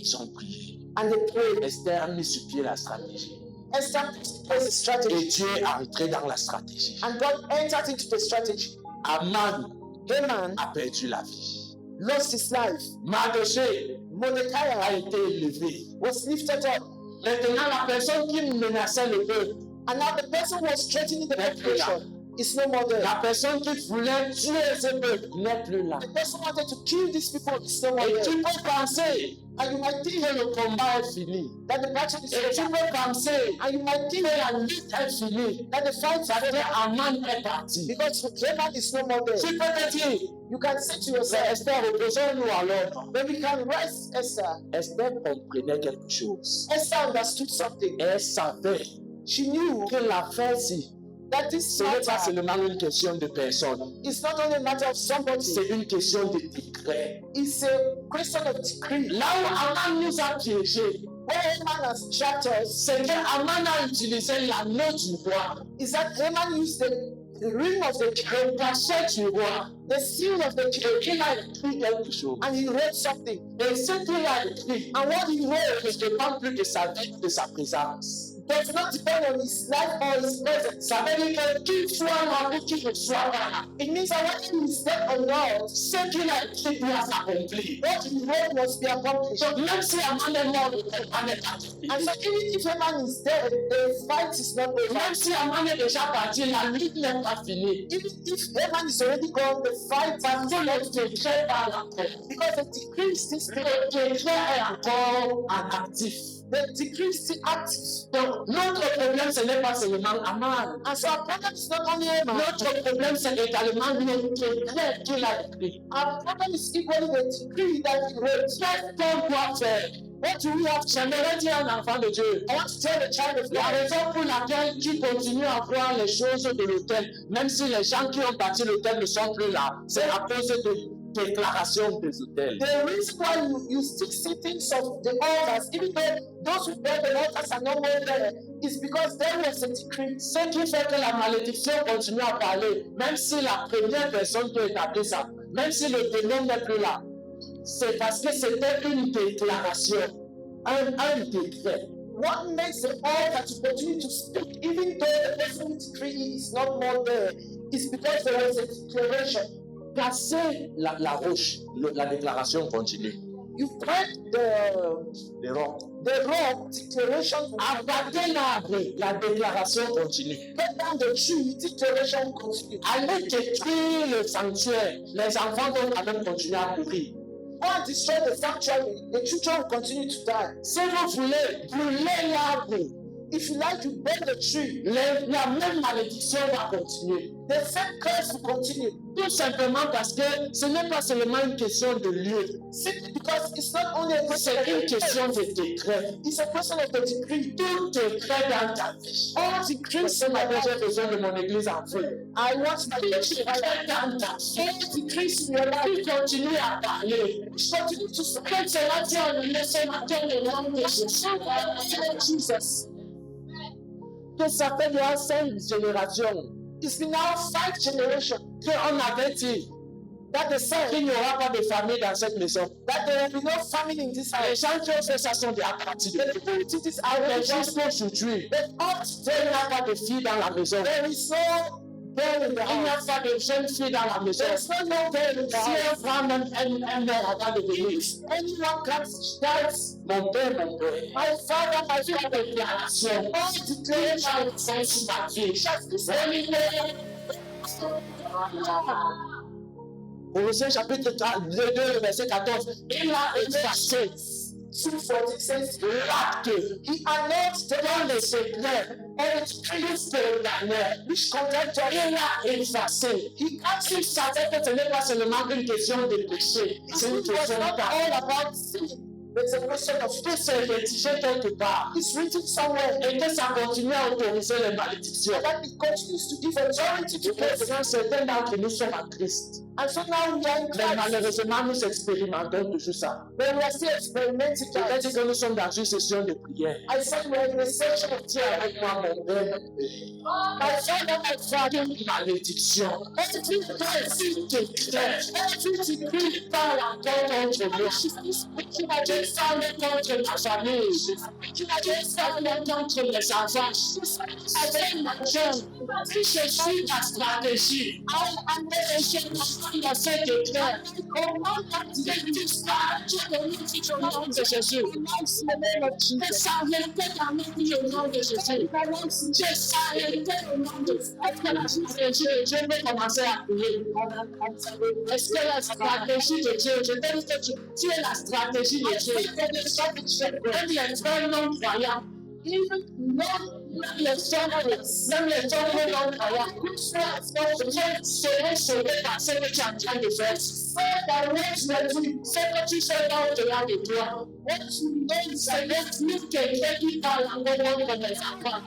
Ils ont prié. And they prayed. Esther a mis sur pied la stratégie. Esther was a Et strategy, Dieu est entré dans la stratégie. and God entered into the strategy. Aman Haman a perdu la vie. lost his life. Mardochée a Mordecai été élevé. was lifted up. Maintenant, la personne qui menaçait le peuple, And now the person who was threatening the population is no more there. la personne qui voulait tuer ce peuple n'est plus là. The person who wanted to kill these people is no more Et there. tu peux penser And you might think que le combat est fini. that the battle is Et tu over. peux penser And you might think que la lutte est finie. that the fight is Ça veut dire over Aman est parti. because Haman is no more there. Tu peux te dire, You can say to c'est yourself, Esther, reposons-nous alors. when we can rest Esther. Esther comprenait quelque chose. Esther understood something. Elle savait She knew que l'affaire-ci, that this ce n'est pas matter seulement une question de personne. is not only a matter of somebody, C'est une question de décret. it's a question of decree. Là où Aman nous a piégés, Where Haman has trapped us c'est que Aman a utilisé l'anneau du roi, is that Haman used the ring of the king, le cachet du roi. the seal of the king, Il a écrit quelque chose. and he wrote something. Et ce qu'il a écrit And what he wrote ne dépend plus de sa vie, de sa présence. does not depend on his life or his presence. Ça veut dire que qu'il soit là ou qu'il ne soit pas là, It means that whether he is dead or not, ce qu'il a écrit doit s'accomplir. what he wrote must be accomplished. Donc même si Aman est mort, le combat n'est pas fini. And so even if Haman is dead, the fight is not over. Même si Aman est déjà parti, la lutte n'est pas finie. Even if Haman is already gone, the fight Parce que le décret parle encore. because the decree is still Le décret est encore en actif. the decree is still active. Donc notre problème, ce n'est pas seulement Aman. And so our problem is not only Haman. Notre problème, c'est également le décret qu'il a écrit. Our problem is equally the decree that he wrote. Qu'est-ce qu'on doit faire? What do we have to J'aimerais dire à un enfant de Dieu, I want to tell the child of la God raison pour laquelle tu continues à voir les choses de l'autel, même si les gens qui ont bâti l'autel ne sont plus là, c'est à cause de déclarations des hôtels. the reason why you still see things of the altars, even though those who build the altars are no more there, is because there was a decree. Ce qui fait que la malédiction continue à parler, même si la première personne qui a établi ça, même si le démon n'est plus là, c'est parce que c'était une déclaration, un décret. What makes the altar to continue to speak, even though the person who decree is not more there, is because there was a declaration. Casser la roche, la déclaration continue. You break Les rocs. the rock, declaration will Abattez l'arbre, La déclaration continue. cut down the tree, declaration will continue. allez détruire le sanctuaire, les enfants vont quand même continuer à mourir. Go and destroy the sanctuary, the children will continue to die. Si vous voulez brûler l'arbre, If you like to burn the tree, la même malédiction va continuer. the same curse will continue. Tout simplement parce que ce n'est pas seulement une question de lieu, Simply because it's not only a question c'est une of question the de décret. it's a question of the decree. Tout décret dans ta vie. All decrees Ce in my matin, life, j'ai besoin de mon église en feu. I want my Tout church to décret dans ta vie. all decrees in your life. Tu continues à parler. Continue to speak Que cela tienne le ce matin le nom de Jésus. Jesus. Que ça fait déjà 5 générations It's been now 5 generations qu'on avait dit that they said qu'il n'y aura pas de famille dans cette maison. that there will be no famine in this Les house. gens qui ont fait ça sont des apprentis de The Dieu. people who did this Mais are jusqu'aujourd'hui, but up to il today, n'y a pas de filles dans la maison. there is no girl in the Il n'y a house. pas de jeunes filles dans la maison. There is no girl in the Si house. un femme même un mère avant de venir, Anyone comes, that's mon père, my father, my tu as father. des déclarations. All Les declaration gens sont sur ma vie. Colossiens chapitre 2, verset 14. Il a effacé 2:40 says, l'acte He announced dans les secrets et Christ de l'année. which content us. Il a effacé. Il savait que ce n'est pas seulement une question de péché, c'est une It was question not d'acte. all about sin. It's a question of que c'est rédigé quelque part it's written somewhere et que ça continue à autoriser les malédictions. and that it continues to give authority to us. Maintenant, certains d'entre nous sont en Christ. And so now we are in Mais Christ. malheureusement, nous expérimentons toujours ça. But we are still experimenting Peut-être that. que nous sommes dans une session de prière. I said we are in a section of Tiens avec moi, mon père. my father, my father. Une malédiction. Every person declare, every decree parle encore contre nous. Qui m'a dit ça contre ma famille. Qui m'a dit ça contre les enfants. Avec ma jeune. Si je suis la stratégie, il a fait déclare. Comment tu ça au nom de Jésus. Que ça répète dans nos vies au nom de Jésus. Que ça répète au nom de Jésus. Je vais commencer à prier. Est-ce que la stratégie de Dieu, je te dis que tu es la stratégie de Dieu. Même les frères non croyants, même les hommes non croyants, seront sauvés par ce que tu es en train de faire. Ce que tu fais dans au-delà de toi. C'est l'esprit quelqu'un qui parle en nom de mes enfants.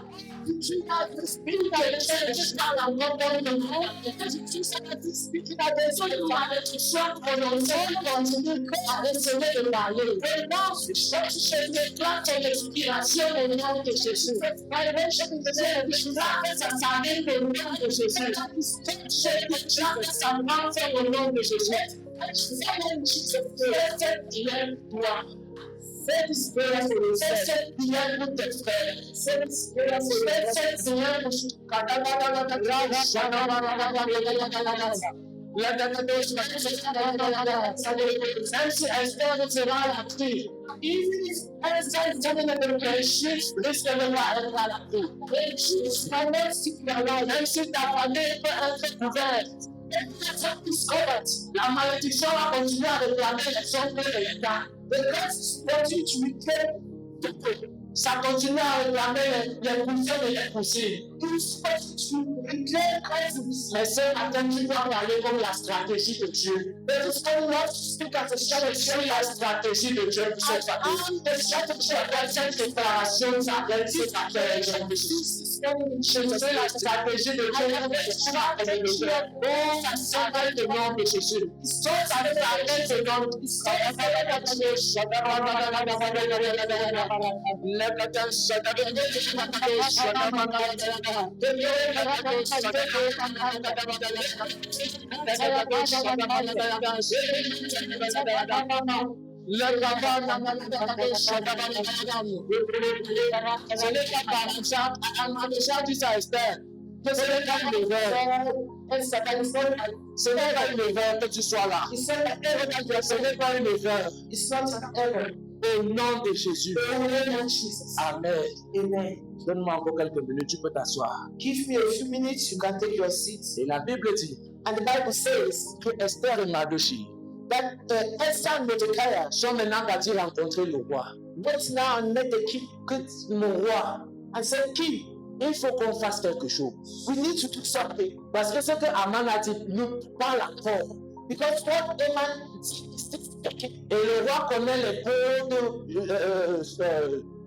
Tu as le spirit qui parle en nom de mes enfants. Tu as besoin de malédiction prononcée, continue à recevoir de parler. Je déclare ton inspiration au nom de Jésus. Ça s'arrête au nom de Jésus. Je déclare que ça marche au nom de Jésus. Fais cette prière pour toi. Fais cette prière pour tes frères. Fais cette prière même si Esther sera la pluie. Even if Esther is telling them to pray, she risque de voir elle va la pluie. Même si ta famille peut être couverte. La malédiction va continuer à réclamer les hommes de l'État. Ça continue à réclamer les cousins et les cousines. Mais ce matin, tu dois parler comme la stratégie de Dieu. Je suis la stratégie de Dieu pour cette famille. Cette déclaration s'appelle cette affaire. Je suis la stratégie de Dieu pour cette famille. Oh, ça s'appelle le nom de Jésus. Ça s'appelle le nom de Jésus. Ce n'est pas une erreur que tu sois là. Ce n'est pas une erreur. Au nom de Jésus. Amen. Amen. Donne-moi encore quelques minutes, tu peux t'asseoir. Give me a few minutes, you can take your seat. Et la Bible dit And the Bible says que Esther et Mardochée that Esther and Mordecai sont maintenant partis rencontrer le roi. went now and met the king, Mon roi, and said, King, il faut qu'on fasse quelque chose. we need to do something. Parce que ce que Aman a dit nous parle encore. Because what Haman is still speaking. Et le roi connaît les codes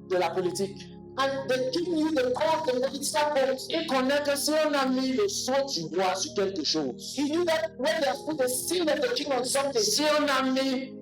de la politique. And the king knew the code, the political code. Il connaît que si on a mis le sceau du roi sur quelque chose, He knew that when they have put the seal of the king on something, si on a mis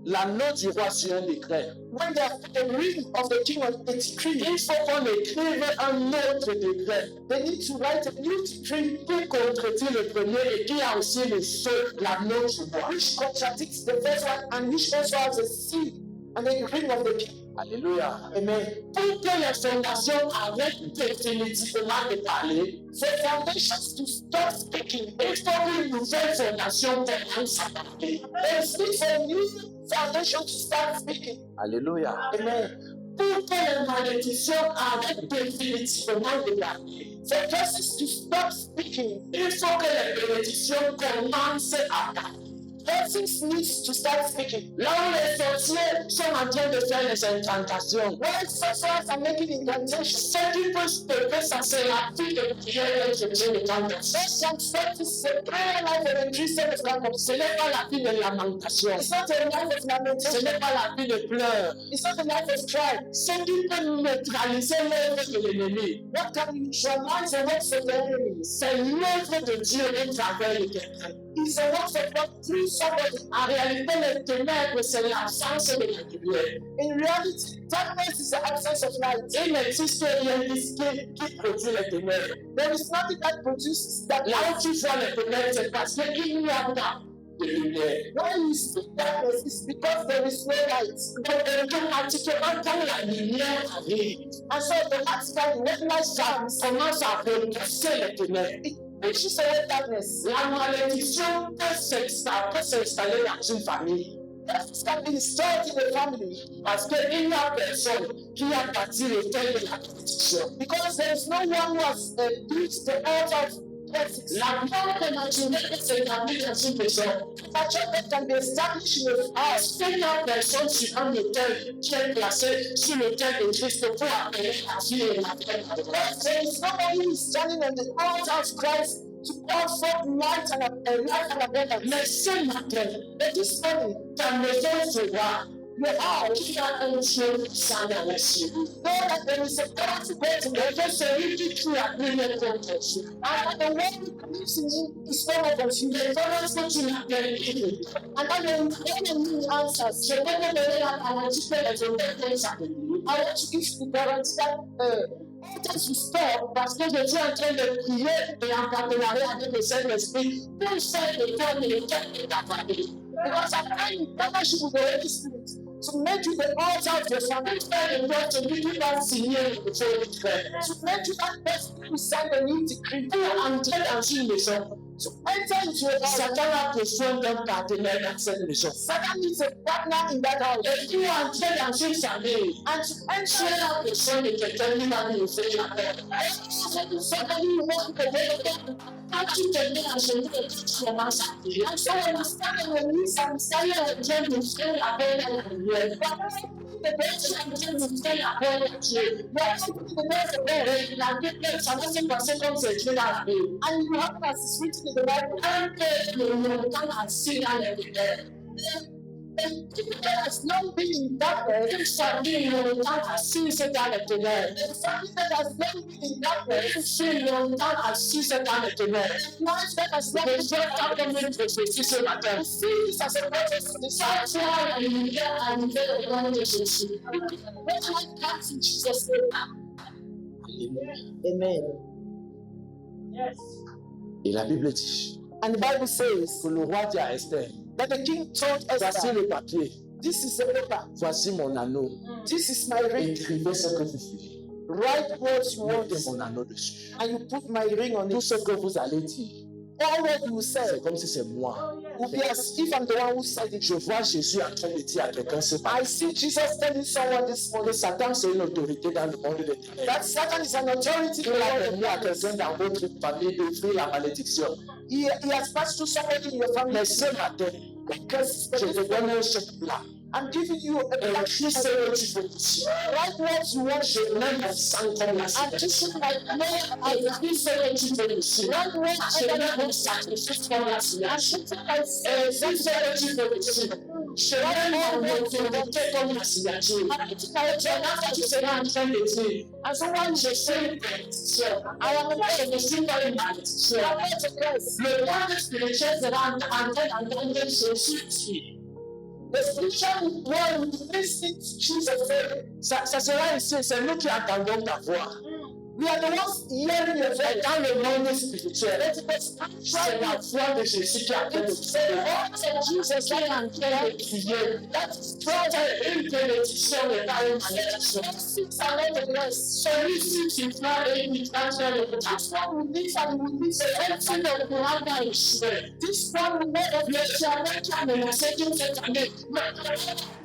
la note du roi sur un décret, when they have put the ring of the king on the decree, il faut qu'on écrive un autre décret they need to write a new decree qui contredit le premier et qui a aussi le sceau, la note du roi. which contradicts the first one and which also has a seal and the ring of the king. Alléluia. Amen. Pour que les fondations arrêtent définitivement de parler, For foundations to stop speaking, il faut qu'une nouvelle fondation commence à parler. there is a new foundation to start speaking. Alléluia. Amen. Pour que les malédictions arrêtent définitivement de parler, For persons to stop speaking, il faut que les bénédictions commencent à parler. Blessings need to start speaking. Là où les sorciers sont en train de faire les incantations. When sorcerers are making incantations, Ce qui peut stopper ça, c'est la vie de prière et de Dieu de cantation. what can stop this is a prayer life and a Christian of God. Ce n'est pas la vie de lamentation. It's not a life of Ce lamentation. n'est pas la vie de pleurs. It's not a life of cry. Ce qui peut neutraliser l'œuvre de l'ennemi, What can neutralize the works of the enemy? c'est l'œuvre de Dieu au travers de quelqu'un. It's the works of God through somebody. En réalité, les ténèbres, c'est l'absence de la lumière. In reality, darkness is the absence of light. Il n'existe rien qui produit les ténèbres. There is nothing that produces Là darkness. où tu vois les ténèbres, c'est parce qu'il n'y a pas de lumière. When you see darkness, it's because there is no light. Donc, automatiquement, quand la lumière arrive, And so automatically, when light comes, commence à repousser les ténèbres. it pushes away darkness. La malédiction peut s'installer dans une famille. Darkness can be installed in a family Parce qu'il n'y a personne qui a bâti le thème de la malédiction. because there is no one who has built the altar of blessings. La bonne imaginée peut s'établir dans une maison. Such a thing can be established in a house. Parce qu'il n'y a personne sur un autel qui est placé sur l'autel de Christ pour appeler la vie et la paix. Because there is nobody who is standing on the altar of Christ to pour forth light and life and abundance. Mais ce matin, But this morning, ta maison sera le house qui a un Dieu puissant dans les cieux. know that there is a God to go to Et que celui qui tue a pris le contre Dieu. and the one who believes in him is no more consumed. Et comment est-ce que tu l'appelles Dieu? And then the enemy answers. Je vais te donner la garantie que les hôtels vont s'appeler. I want to give you the guarantee that altars will stop. Parce que je suis en train de prier et en partenariat avec le Saint-Esprit pour faire le temps de l'éternel de ta famille. Because I'm praying in partnership with the Holy Spirit to make you the altar of your family. Pour faire le temps de celui qui va signer le feu de frère. To make you that person who sign the new decree. Pour entrer dans une maison, To enter into a house. Satan a besoin d'un partenaire dans cette maison. Satan needs a partner in that house. Et pour entrer dans une famille, And to tu enter as besoin de quelqu'un qui va lui ouvrir la porte. somebody who wants to go. Quand tu te mets à genoux et tu commences à prier, And so when you stand on your knees and stand Dieu est en train d'ouvrir la porte à la lumière. the best Dieu est en train d'ouvrir la porte à Dieu. Et la Bible, ça va se passer comme c'est écrit dans la Bible. and you have as is written in the Bible. Un peuple longtemps assis dans les ténèbres. And people that has not been in darkness, Une famille longtemps assise dans les ténèbres. a family that has not been in darkness, Une fille longtemps assise dans les ténèbres. life that has not Je been vais faire comme une prophétie ce matin. see this as a prophecy. The Quand tu as la lumière arrivée au nom de Jésus, when light comes in Jesus' name. Amen. Yes. Et la Bible dit And the Bible says que le roi dit à Esther, that the king told voici Esther, le papier, this is the paper, voici mon anneau. this is my ring. Écrivez ce que vous voulez. Write what you want, Mettez mon anneau dessus. and you put my ring on Tout it. ce que vous allez dire, All what you say c'est comme si c'est moi. will be as if I'm the one who said it. Je vois Jésus en train de dire à quelqu'un ce matin I see Jesus telling someone this que morning Satan c'est une autorité dans le monde des ténèbres. that Satan is an authority in Il a the permis à world. quelqu'un dans votre famille d'ouvrir la malédiction. He has passed through somebody in your family. Mais ce matin, Because je te donne un chèque plat. I'm giving you a black Écris ce que tu veux dire. Write what you want. Je mets mon sang comme la And cigare. this is my name. Écris ce que tu veux dire. Write what Je I mets mon want. sacrifice comme la cigare. And this is my Écris ce que tu veux dire. Je mets mon autorité comme la signature. Maintenant, tu seras en train de dire, And so when je fais une bénédiction. I am Je ne suis pas une malédiction. Le monde spirituel sera en train d'entendre Jésus dire. the spiritual world will listen to Jesus say, Ça sera ici, c'est nous qui entendons ta voix. we are the ones hearing your Et voice. dans le monde spirituel, c'est la voix de Jésus qui est en train de It's the voice of Jesus qui est en train de crier. C'est une bénédiction et pas une malédiction. Celui-ci qui fera et qui transfère le This one will live and will live. c'est ne pourra pas échouer. This one will never be. Le diable qui a menacé toute cette année, maintenant,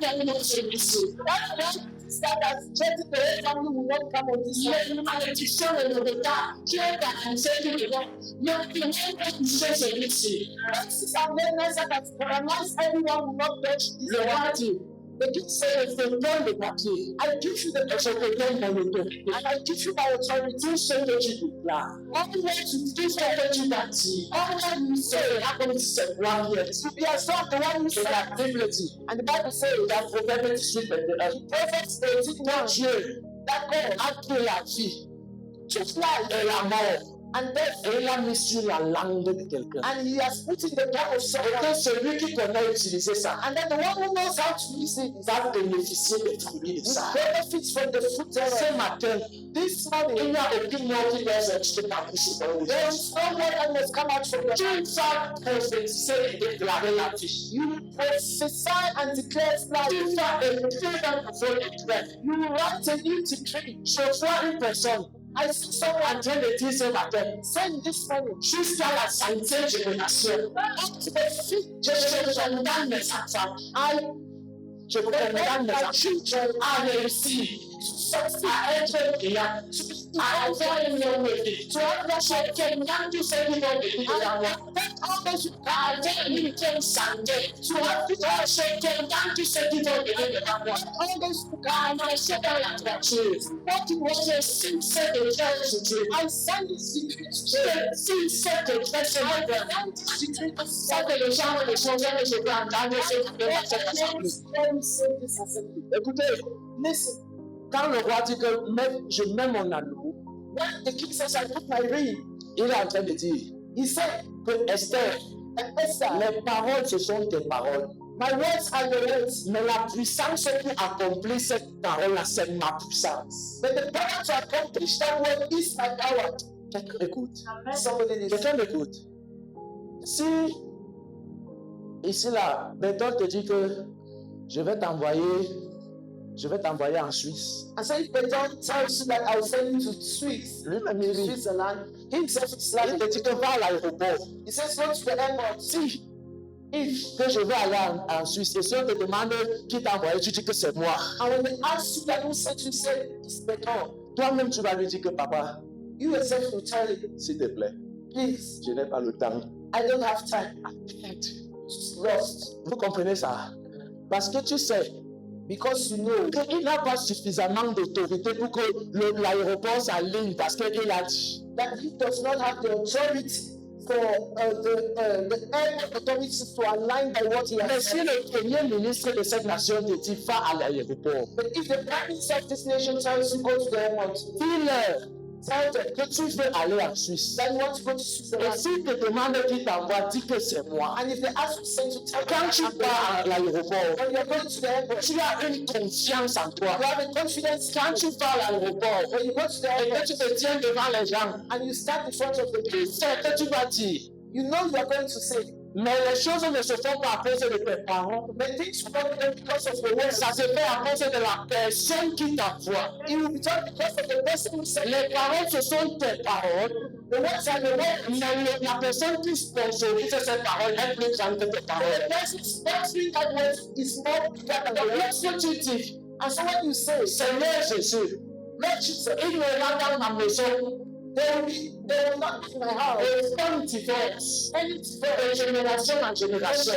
il y a une autre solution. That that has threatened the whole family will not come on this way. Les malédictions et le retard qui est organisé devant, ne pas toucher celui-ci. Curses and madness that has paralyzed everyone will not touch this Le way. roi dit, The king said, je te donne le papier, I give you the et je te donne mon autorité. and I give you my authority. Tout ce que tu déclares, Only way to do tout ce que tu bâtis, sera comme si c'est moi qui ai dit. to be as though the one who Et said, la Bible dit, and the Bible says, dans Proverbe 18, 21, Proverbs 18:1, Dieu that God a créé la vie took life et la mort, and death, et il a mis sur la langue de quelqu'un. and he has put in the tongue of Et someone. que celui qui connaît utiliser ça And then the one who knows how to use it va bénéficier des fruits de ça. benefits from the fruit thereof. Ce matin, This il morning, n'y a aucune mort qui doit sortir de ta bouche dans le there jour. is no word that must come out from your Tu mouth. vas prophétiser et déclarer la vie. You prophesy and declare life. Tu vas écrire un nouveau décret. You write a new decree. Je vois une personne I see someone en train de dire ce matin, saying this morning, jusqu'à la 5e génération, up to the fifth je condamne mes enfants, je condamne mes my enfants children à réussir, à être brillant, à avoir une longue vie. Tu as lâché quelqu'un qui sait qui va venir dans moi. À avoir une bonne santé. Tu as lâché quelqu'un qui sait qui va venir dans moi. À marcher dans la voiture. Je signe ce décret sur Dieu. I send this decree to you. Je signe ce décret sur ma vie. Ça que les gens vont changer, mais je vais entendre ce que je vais faire. Écoutez, Listen, quand le roi dit que je mets mon anneau, when the king says, I put my ring, il est en train de dire he said, que Esther, Esther, les paroles, ce sont tes paroles. my words are your words, Mais la puissance qui accomplit cette parole-là, c'est ma puissance. but the power to accomplish that word is my power. Quelqu'un écoute. Somebody listen. Quelqu'un écoute. Si, ici là, Béton te dit que je vais t'envoyer en Suisse. And so if Beton tells you that I will send you to Lui-même, il dit, Switzerland, himself is il like, te dit que va à l'aéroport. he says, go to the airport. Si, que je vais aller en Suisse, et si on te demande qui t'a envoyé, tu dis que c'est moi. And when they ask you that who sent you, say, it's Beton. Toi-même, tu vas lui dire que papa, You yourself will tell him, s'il te plaît, please, je n'ai pas le temps. I don't have time. It's lost. Vous comprenez ça? Parce que tu sais Because you know qu'il n'a pas suffisamment d'autorité pour que l'aéroport s'aligne parce qu'il a dit. that he does not have the authority for the airport authorities to align by what he Mais has si said. le premier ministre de cette nation te dit va à l'aéroport, But if the prime minister of this nation tells you go to the airport, dis-leur tell them que tu veux aller en Suisse. that you want to go to Et Switzerland. s'ils te demandent qui t'envoie, dis que c'est moi. And if they ask you to send you, tell them Quand tu that I'm pars à l'aéroport, when you're going to the airport, tu as une confiance en toi. you have a confidence. Quand tu pars à l'aéroport When you go to the et que airport tu te tiens devant les gens, and you stand in front of the tu people, sais que tu vas dire. you know you are going to say, Mais les choses ne se font pas à cause de tes parents. but things will not be done because of the words. Ça se fait à cause de la personne qui t'envoie. It will be done because of the person who said it. Les paroles, ce sont tes paroles. The words are the words. Mais la personne qui sponsorise ces paroles est plus grande que tes The paroles. person sponsoring that word is more bigger than the Donc, words. lorsque tu dis, And so when you say, Seigneur Jésus, Lord Jesus, il me rend dans ma maison, they will not be in my house. et comme divorce, de génération en génération.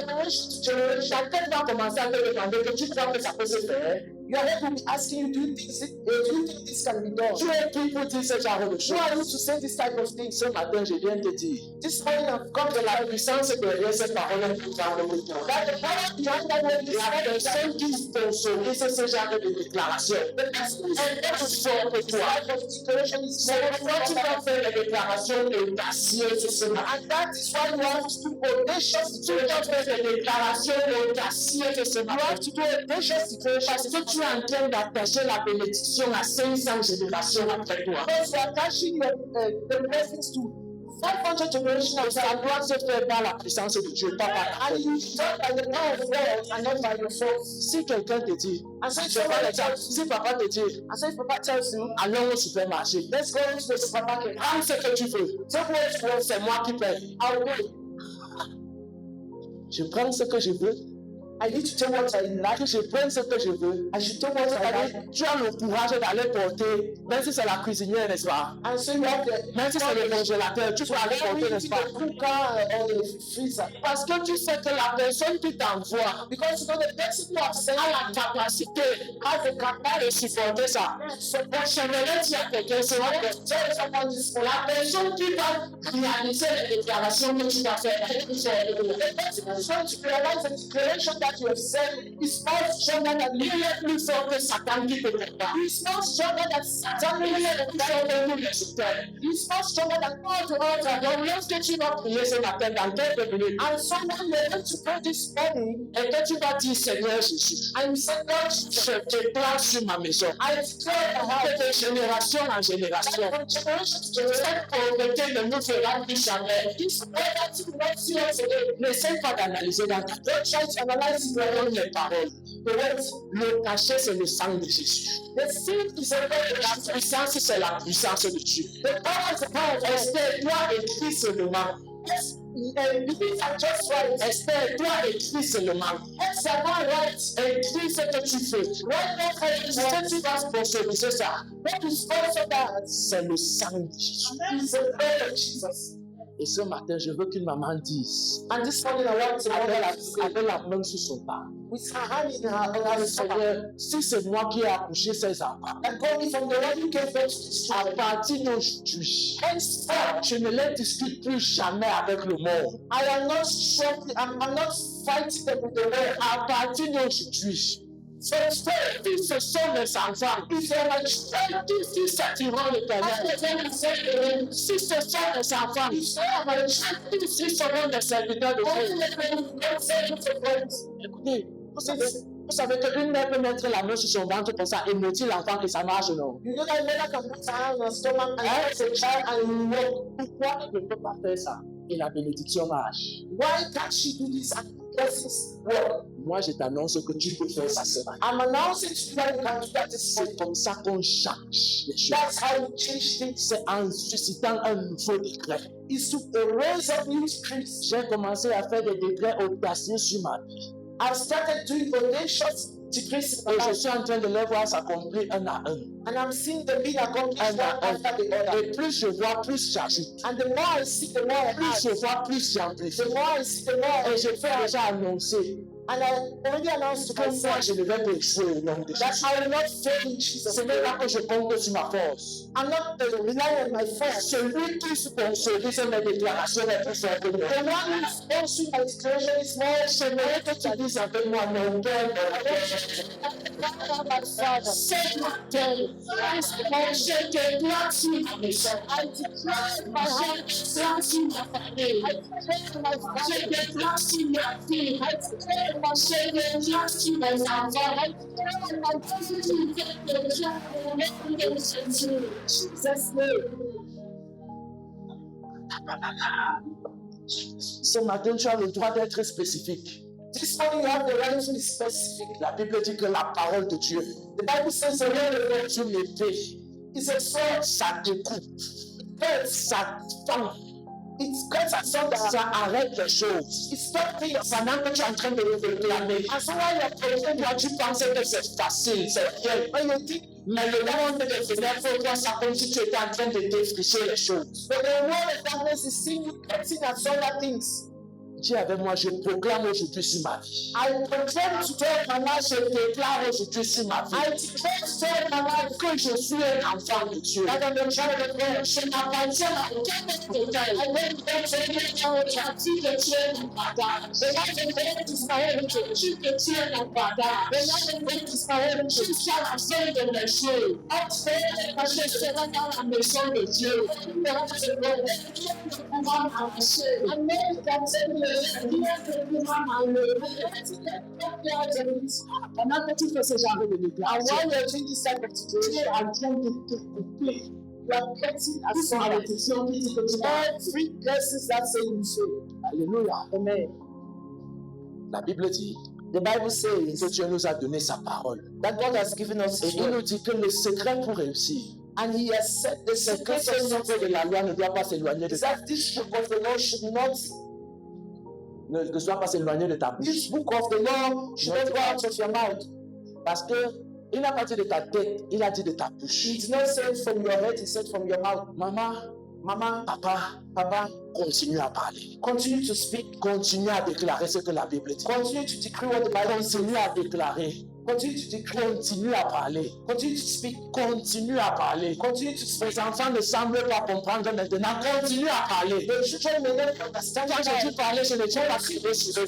Chacun va commencer à te demander que tu crois que ça peut se faire. Your head will be asking you, do you think this can be done? Tu es qui pour dire ce genre de Who choses? are you to say this type of thing? Ce matin, je viens te dire This morning I've come que to la life. puissance derrière cette parole est plus grande que toi. That the power behind that word is La greater personne qui sponsorise ce genre de déclaration the person who est plus fort que this toi. type of declaration is C'est pourquoi tu vas faire des déclarations audacieuses ce matin. and that is why you have to do audacious Tu dois declaration. faire des déclarations audacieuses ce You matin. have to do audacious declaration Parce que tu es en train d'attacher la bénédiction à 500 générations après toi. because you are attaching the blessings to 500 generations Et of ça time. doit se faire par la puissance de Dieu, pas par ta And force. you done by the power of God and not by your force. Si quelqu'un te dit, And so if je prends somebody l'exemple, tells you, si papa te dit, and so if Papa tells you, allons au supermarché, let's go into the supermarket, prends ce que tu veux. take what you want, C'est moi qui paye. I'll pay. Je prends ce que je veux I need to tell what I like. Que je prenne ce que je veux. I should tell what I like. Tu as le courage d'aller porter, même si c'est la cuisinière, n'est-ce pas? And so you have the Même si c'est le congélateur, tu peux aller porter, n'est-ce pas? the cooker or the freezer. Parce que tu sais que la personne qui t'envoie Because you know the person who have sent a la capacité has the capacity de supporter ça. Donc, j'aimerais dire à quelqu'un, c'est vrai que tell someone this for la personne qui va réaliser les déclarations que tu vas faire, the person who is trying to realize the declaration that you have said is more stronger than il est plus fort que Satan qui te prépare. He's more stronger than Satan. Il est plus fort que tous les soutiens. He's more stronger than all the others. Donc, lorsque tu vas prier ce matin dans quelques minutes, And so when you're going to pray this morning, et que tu vas dire, Seigneur Jésus, and you say, God, je déclare sur ma maison, I declare the house que de génération en génération, from generation to generation. cette pauvreté ne nous fera plus jamais. This poverty will not see us again. N'essaie pas d'analyser dans ta tête. Don't try to analyze it. Donne les paroles. The word, Le cachet, c'est le sang de Jésus. the seed is a word. La puissance, c'est la puissance de Dieu. The power is a power of God. Esther, toi, écris seulement. Yes, these are just right. Esther, toi, écris seulement. Yes, are not right. Écris ce que tu fais. Right now, Ce que tu vas sponsoriser ça, what is sponsor that? c'est le sang de Jésus. Is the blood of Jesus. Et ce matin, je veux qu'une maman dise, And this morning, I want to avec la main sur son pas, with her hand in her stomach, Seigneur, si c'est moi qui ai accouché ces enfants, and call me from the one who gave birth to this à child. partir d'aujourd'hui, Henceforth, je ne les discute plus jamais avec le monde. I am not struggling. I'm not fighting them with the world. À partir d'aujourd'hui, si ce sont mes enfants, If they are my children, si serviront l'éternel, si ce sont mes enfants, if they are my children, si seront des serviteurs de only Dieu. let them not say it to God. Écoutez, vous savez qu'une mère peut mettre la main sur son ventre comme ça et maudire l'enfant que ça marche, non? You know that mother can put her hand on her stomach and raise a child and walk. Pourquoi elle ne peut pas faire ça? Et la bénédiction marche. Why can't she do this and blessings work? Moi, je t'annonce que tu peux faire ça ce matin. I'm announcing to you that you can do that this C'est morning. comme ça qu'on change les choses. That's how you change things. C'est en suscitant un nouveau décret. Is to raise up new decrees. J'ai commencé à faire des décrets audacieux sur ma vie. I've started doing audacious decrees in my Et je life, suis en train de les voir s'accomplir un à un. and I'm seeing them being accomplished one after the other. Et plus je vois, plus j'ajoute. And the more I see, the more I Plus add. je vois, plus j'amplifie. The more I see, the more Et I je fais déjà annoncer And I already announced to que moi, myself je ne vais pas échouer au nom de that Jésus. I will not fail in Jesus' Ce n'est pas que je compte sur ma force. I'm not relying on my force. Celui qui sponsorise mes déclarations est plus fort que moi. The one who sponsoring my declaration is more J'aimerais que tu dises avec moi, mon Père, my Father. c'est ma terre. Je déclare sur ma maison. I declare my heart. Je déclare sur ma famille. I declare my Je family. déclare sur ma fille. I declare my Je déclare sur mes enfants. I declare my Jesus' name. Ce matin, tu as le droit d'être spécifique. This morning you have the right to be specific. La Bible dit que la parole de Dieu, The Bible says the word of God est une épée, is a sword. ça découpe, ça fend, It cuts asunder. ça arrête les choses. It stops things. Pendant que tu es en train de le réclamer, And so while you're praying, toi tu pensais que c'est facile, c'est bien. when you think, Mais le monde des ténèbres voit ça comme si tu étais en train de défricher les choses. but the world of darkness is seeing you cutting asunder things. Dis avec moi, je proclame aujourd'hui sur ma vie. I proclaim today my life. Je déclare aujourd'hui sur ma vie I declare today my life que je suis un enfant de Dieu. that I'm a child of God. Je n'appartiens à aucun détail. I will be Tu te tiens en bataille. The life of God is my heritage. Tu te tiens en bataille. The life of God is my heritage. Jusqu'à la fin de mes jours. Je serai dans la maison de Dieu. I know that Pendant que tu fais ce genre de and déclaration, while you're doing this type of tu es situation, en train de te couper you are cutting à son asunder malédiction qui dit que tu as. every blessings that say you fail. Alléluia. Amen. La Bible dit The Bible says que Dieu nous a donné sa parole. that God has given us Et His il word, nous dit que le secret pour réussir, and He has said the c'est que secret ce secret de la loi ne doit pas s'éloigner de is toi. that this book of the Lord should not ne soit pas éloigné de ta This bouche. book of the law should not go out of your mouth. Parce que il n'a pas dit de ta tête, il a dit de ta bouche. It's not said from your head, it's said from your mouth. Maman, Mama, papa, continue à parler. continue to speak. Continue à déclarer ce que la Bible dit. Continue to decree what the Bible says. Continue à déclarer. Continue to decree. Continue à parler. Continue to speak. Continue à parler. Continue to speak. Les enfants ne semblent pas comprendre maintenant. Continue à parler. The children may not understand. Quand je dis parler, je ne dis pas crier sur eux.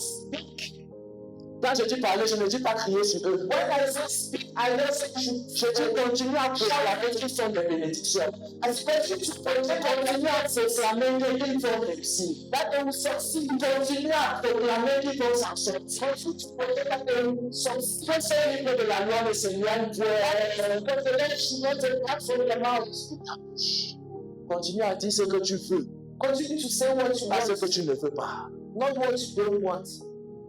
Quand je dis parler, je ne dis pas crier sur eux. When I say speak, I don't say Je dis continue à proclamer qu'ils sont des bénédictions. especially to protect Continue à proclamer qu'ils vont réussir. that they will succeed. Continue à proclamer qu'ils vont s'en sortir. Continue to protect that they will succeed. Que ce livre de la loi ne s'éloigne point. Because the Lord should not depart from your mouth. Continue à dire ce que tu veux, Continue to say what you pas ce want, que tu ne veux pas. not what you don't want.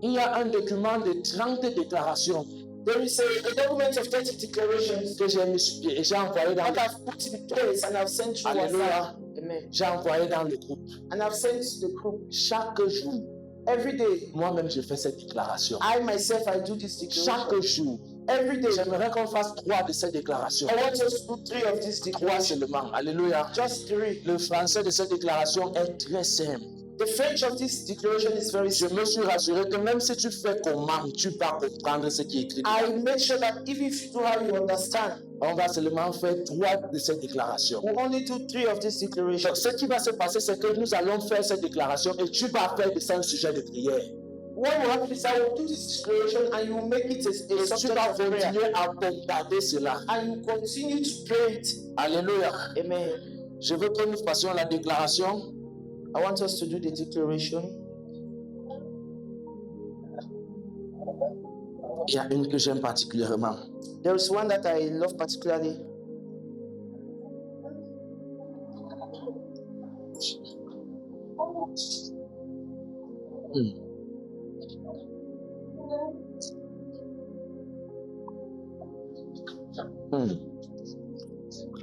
Il y a un document de 30 déclarations There is a document of 30 declarations que j'ai mis sur pied et j'ai envoyé dans that I've put in place and I've sent you Alléluia. WhatsApp. Amen. J'ai envoyé dans le groupe. And I've sent to the group. Chaque jour, Every day, moi-même, je fais cette déclaration. I myself, I do this Chaque declaration. jour, Every day, j'aimerais qu'on fasse 3 de ces déclarations. I want us to do 3 of these 3 declarations. seulement. Alléluia. Just 3. Le français de cette déclaration est très simple. The French of this declaration is very Je simple. me suis rassuré que même si tu fais comment, tu vas comprendre ce qui est écrit. I make sure that even if you do how you understand, On va seulement faire 3 de ces déclarations. we only do 3 of these Donc, declarations. ce qui va se passer, c'est que nous allons faire cette déclaration et tu vas faire de ça un sujet de prière. What will happen is I will do this declaration and you will make it a Et tu subject vas of prayer. continuer à bombarder cela. And you continue to pray it. Alléluia. Amen. Je veux que nous fassions la déclaration. I want us to do the declaration. Il y a une que j'aime particulièrement. There is one that I love particularly.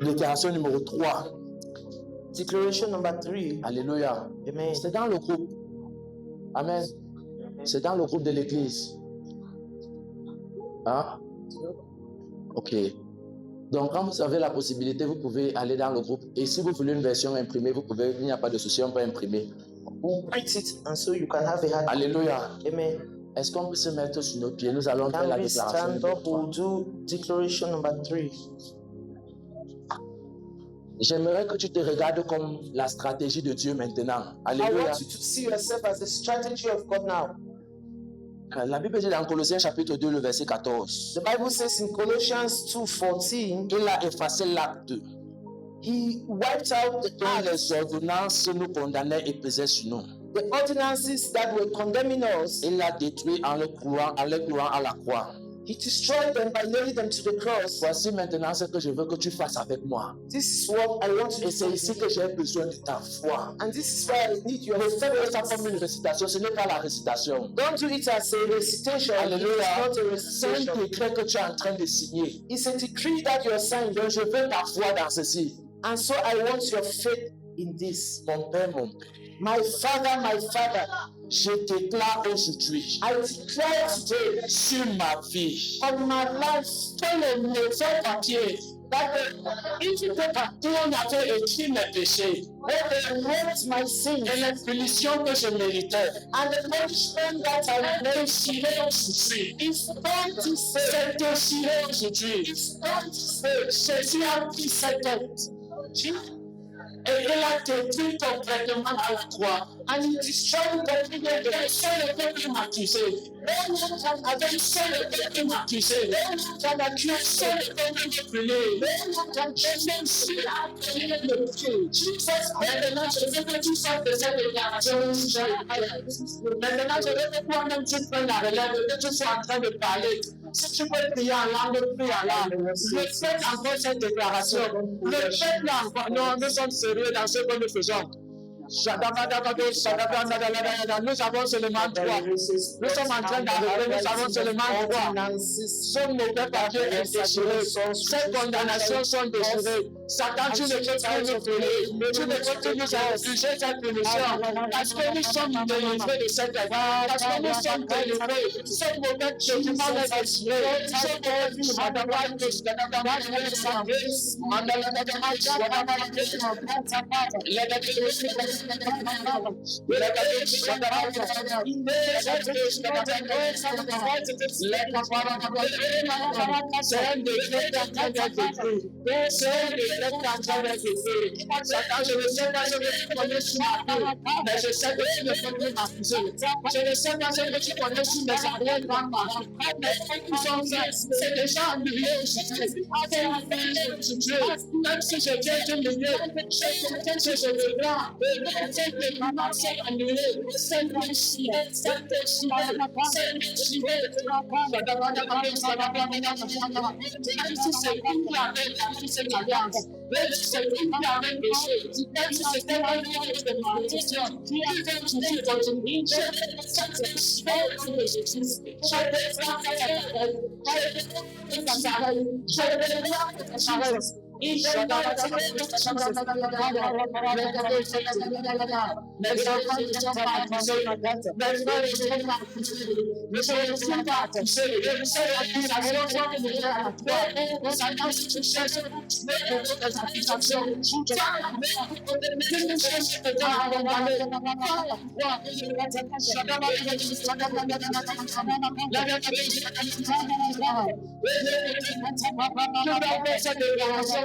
Déclaration numéro 3. Declaration number 3. Alléluia. Amen. C'est dans le groupe. Amen. C'est dans le groupe de l'église. Hein? Ok. Donc, quand vous avez la possibilité, vous pouvez aller dans le groupe. Et si vous voulez une version imprimée, vous pouvez, il n'y a pas de souci, on peut imprimer. We'll print it and so you can have a hard. Alléluia. Amen. Est-ce qu'on peut se mettre sur nos pieds? Nous allons faire la Can we déclaration. stand numéro up? 3. We'll do declaration number 3. J'aimerais que tu te regardes comme la stratégie de Dieu maintenant. I Alléluia. want you to see yourself as the strategy of God now. La Bible dit dans Colossiens chapitre 2, le verset 14. The Bible says in Colossians 2:14, Il a effacé l'acte He wiped out the dont acts, les ordonnances nous condamnaient et pesaient sur nous. the ordinances that were condemning us. Il l'a détruit en le clouant à la croix. He destroyed them by nailing them to the cross. Voici maintenant ce que je veux que tu fasses avec moi. This is what I want you Et to c'est do. ici que j'ai besoin de ta foi. And this is why I need your Ne fais pas ça faith. comme une récitation, ce n'est pas la récitation. Don't do it as a recitation. Alléluia. It's not a C'est un recitation. décret que tu es en train de signer. It's a decree that you're signing. Donc je veux ta foi dans ceci. And so I want your faith in this. Mon Père, mon Père, My Father, je déclare aujourd'hui I declare today sur ma vie on my life que le mauvais papier, that il ne peut pas, tout on avait écrit mes péchés they wrote my sins et les punitions que je méritais. and the punishment that I made Déchiré aujourd'hui. is going to say, C'est déchiré aujourd'hui. going to say, Jésus a pris cette tête et il a détruit complètement à la croix. and he destroyed the Et c'est le peuple qui m'accusait. no one can Avec c'est le peuple qui m'accusait. can accuse C'est le peuple qui brûlait. no one can Et même si a payé le prix. Maintenant, je veux que tu fasses de cette déclaration. Maintenant, je veux que toi-même tu prennes la relève, que tu sois en train de parler. Si tu peux prier en langue, prie en langue. Répète encore cette déclaration. Répète-la encore. Non, nous sommes sérieux dans ce que nous faisons. Nous avons seulement 3. Nous sommes en train d'arriver, nous avons seulement 3. Ce mauvais papier est déchiré. Ces condamnations sont déchirées. Satan, tu ne peux pas nous punir. Tu ne peux pas nous infliger cette punition. Parce que nous sommes délivrés de cette épreuve. Parce que nous sommes délivrés. Ce mauvais document est déchiré. Ce mauvais Satan, je ne sais pas ce que tu connais sur ma vie, mais je sais que tu ne peux plus m'accuser. Je ne sais pas ce que tu connais sur mes arrière-grands-parents, mais ce qu'ils ont fait, c'est déjà annulé aujourd'hui. Même si je viens de milieu, je comprends que je le vois. C'est que maman s'est annulé. C'est déchiré, c'est déchiré, c'est déchiré. Même si c'est lui qui avait établi cette alliance, même si c'est lui qui avait péché, même si c'était un lieu de malédiction, qui a fait toujours continuer, je vais cette déchiré de Jésus. Je vais voir que ça s'arrête. Je vais voir que ça s'arrête.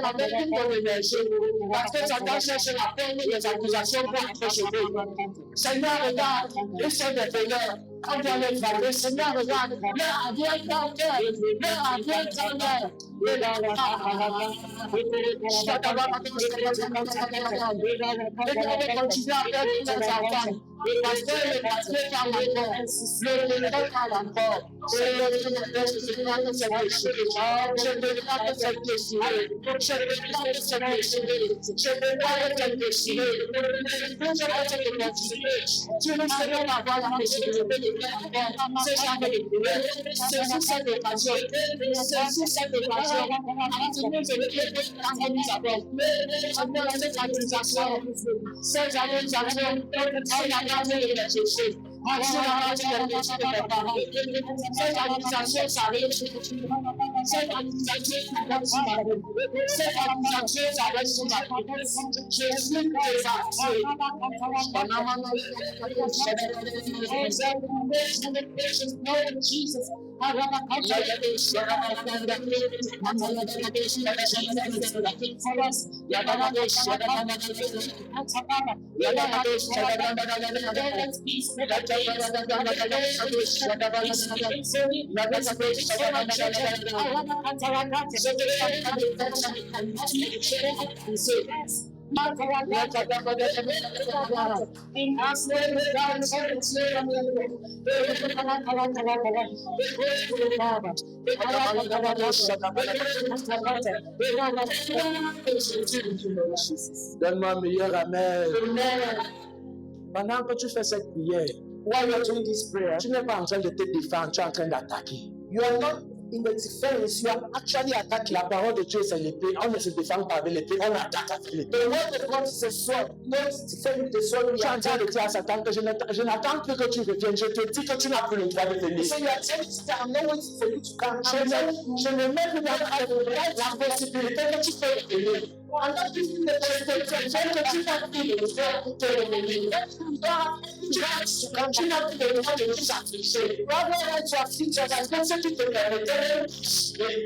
Avec une bonne énergie, parce que Satan cherche la peine et les accusations pour achever. Seigneur, regarde, ils sont des payeurs. Quand on les voit, Seigneur, regarde, leur avion dans le cœur, leur avion dans le cœur. Continuer à faire tous les enfants. Parce que le papier par le corps, le lait par la porte. Je ne veux pas que c'est péché. Je ne veux pas que c'est péché. Je ne veux pas que c'est péché. Je ne veux pas que c'est péché. Je veux pas que c'est péché. Tu ne sais pas avoir la possibilité de faire c'est jamais. C'est sur cette occasion. C'est sur cette occasion. Cette accusation, c'est la gardé de la Jésus. C'est la gardé de mes parents. Cette accusation s'arrête. Cette accusation s'arrête sur ma vie. Cette accusation s'arrête sur ma vie. Je suis désaxé. Jesus. Donne-moi un meilleur amen. Pendant que tu fais cette prière, while you are doing this prayer, tu n'es pas en train de te défendre, tu es en train d'attaquer. You are not in the defense, you are actually attacking. La parole de Dieu, c'est l'épée. On ne se défend pas avec l'épée, on attaque avec l'épée. The word of God is a sword. Don't defend with the sword. Tu es en train de dire à Satan que je n'attends plus que tu reviennes. Je te dis que tu n'as plus le droit de venir. So you are telling Satan, I'm not waiting for you to come. Je ne mets plus la possibilité que tu peux venir. I'm not giving the possibilité que tu n'as plus le droit de venir. Tu n'as plus le droit de nous afficher. Rather than to afflict us, I don't say to the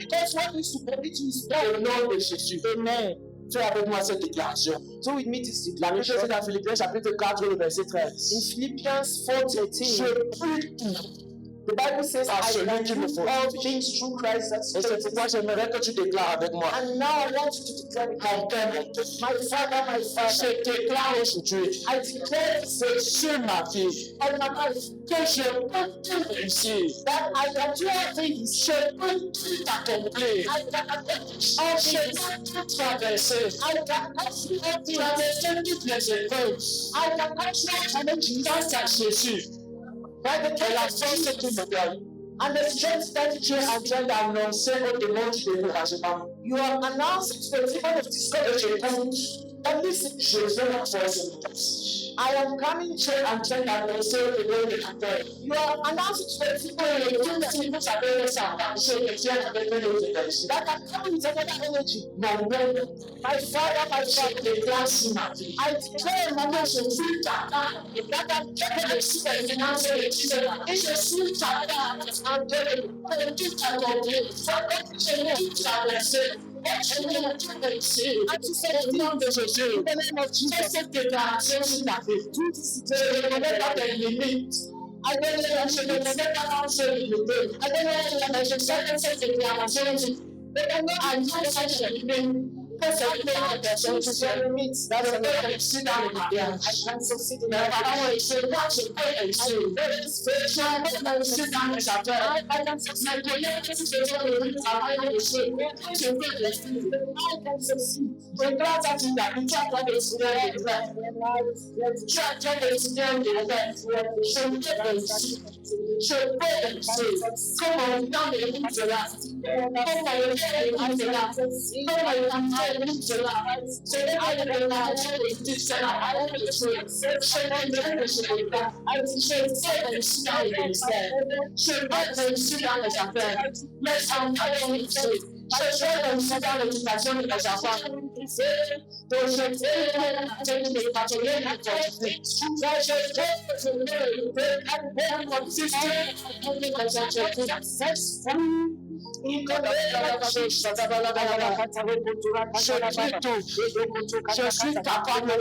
because what is to permit you is dans le nom de Jésus. Amen. Fais avec moi cette déclaration. So with me this declaration. La Bible dit dans Philippiens chapitre 4, le verset 13. In Philippians 4:13. Je prie tout The Bible says, par I celui can qui me do all fortifie. things through Christ that Et c'est strengthens pourquoi me. j'aimerais que tu déclares avec moi. And now I want you to declare it. Mon Père, My Father, je déclare aujourd'hui I declare sur ma vie on my life que je peux tout réussir. that I can do all things. Je peux tout accomplir. I can accomplish all Je things. peux tout traverser. I can actually all things. Traverser toutes les épreuves. I can actually challenge Grâce à Jésus. by the Et la kind of force Jesus qui me donne. and the strength that Tu es en train d'annoncer au démon du découragement. you have announced to the demon of Et discouragement. j'écoute. And listen, Je veux la force. I am coming Tu es en train d'annoncer au démon de la peur. You are announcing to the people Et si vous savez ça, je viens avec une autre énergie. that are coming with another energy. Mon Père, My Father, my je Father, déclare sur ma vie. I declare my Je suis capable de réussir les finances et les choses. Et je suis capable de tout accomplir. Je vais tout traverser. Je vais tout réussir. Au nom de Jésus, in the name of Jesus. fais cette déclaration sur ta vie. Je ne connais pas tes limites. Je ne sais pas comment se limiter. Mais je sais que cette déclaration, que c'est une personne qui se limite. Je peux réussir dans le mariage. I can succeed in Mes my parents ont réussi, moi je peux réussir. Je peux réussir dans mes affaires. Mes collègues qui faisaient le travail ont réussi. Je peux réussir. Je grâce à ta vie, tu as train de décider un degré. Tu as train de décider un degré. Je peux réussir. Je peux réussir. Comme on dit dans les livres de là. Comme on dit dans les livres de là. Comme on dit dans les livres de là. Ce n'est pas de déclaration de Dieu, c'est la parole de Dieu. Je n'aimerais que je ne pas. Je sais réussir dans le ministère. Je veux réussir dans les affaires. Mes enfants ont réussi. Je veux réussir dans l'éducation de mes enfants. Donc je veux les bâtonniers de conflit. Je veux mon système de mes entreprises. Je suis capable de tout. Je suis capable de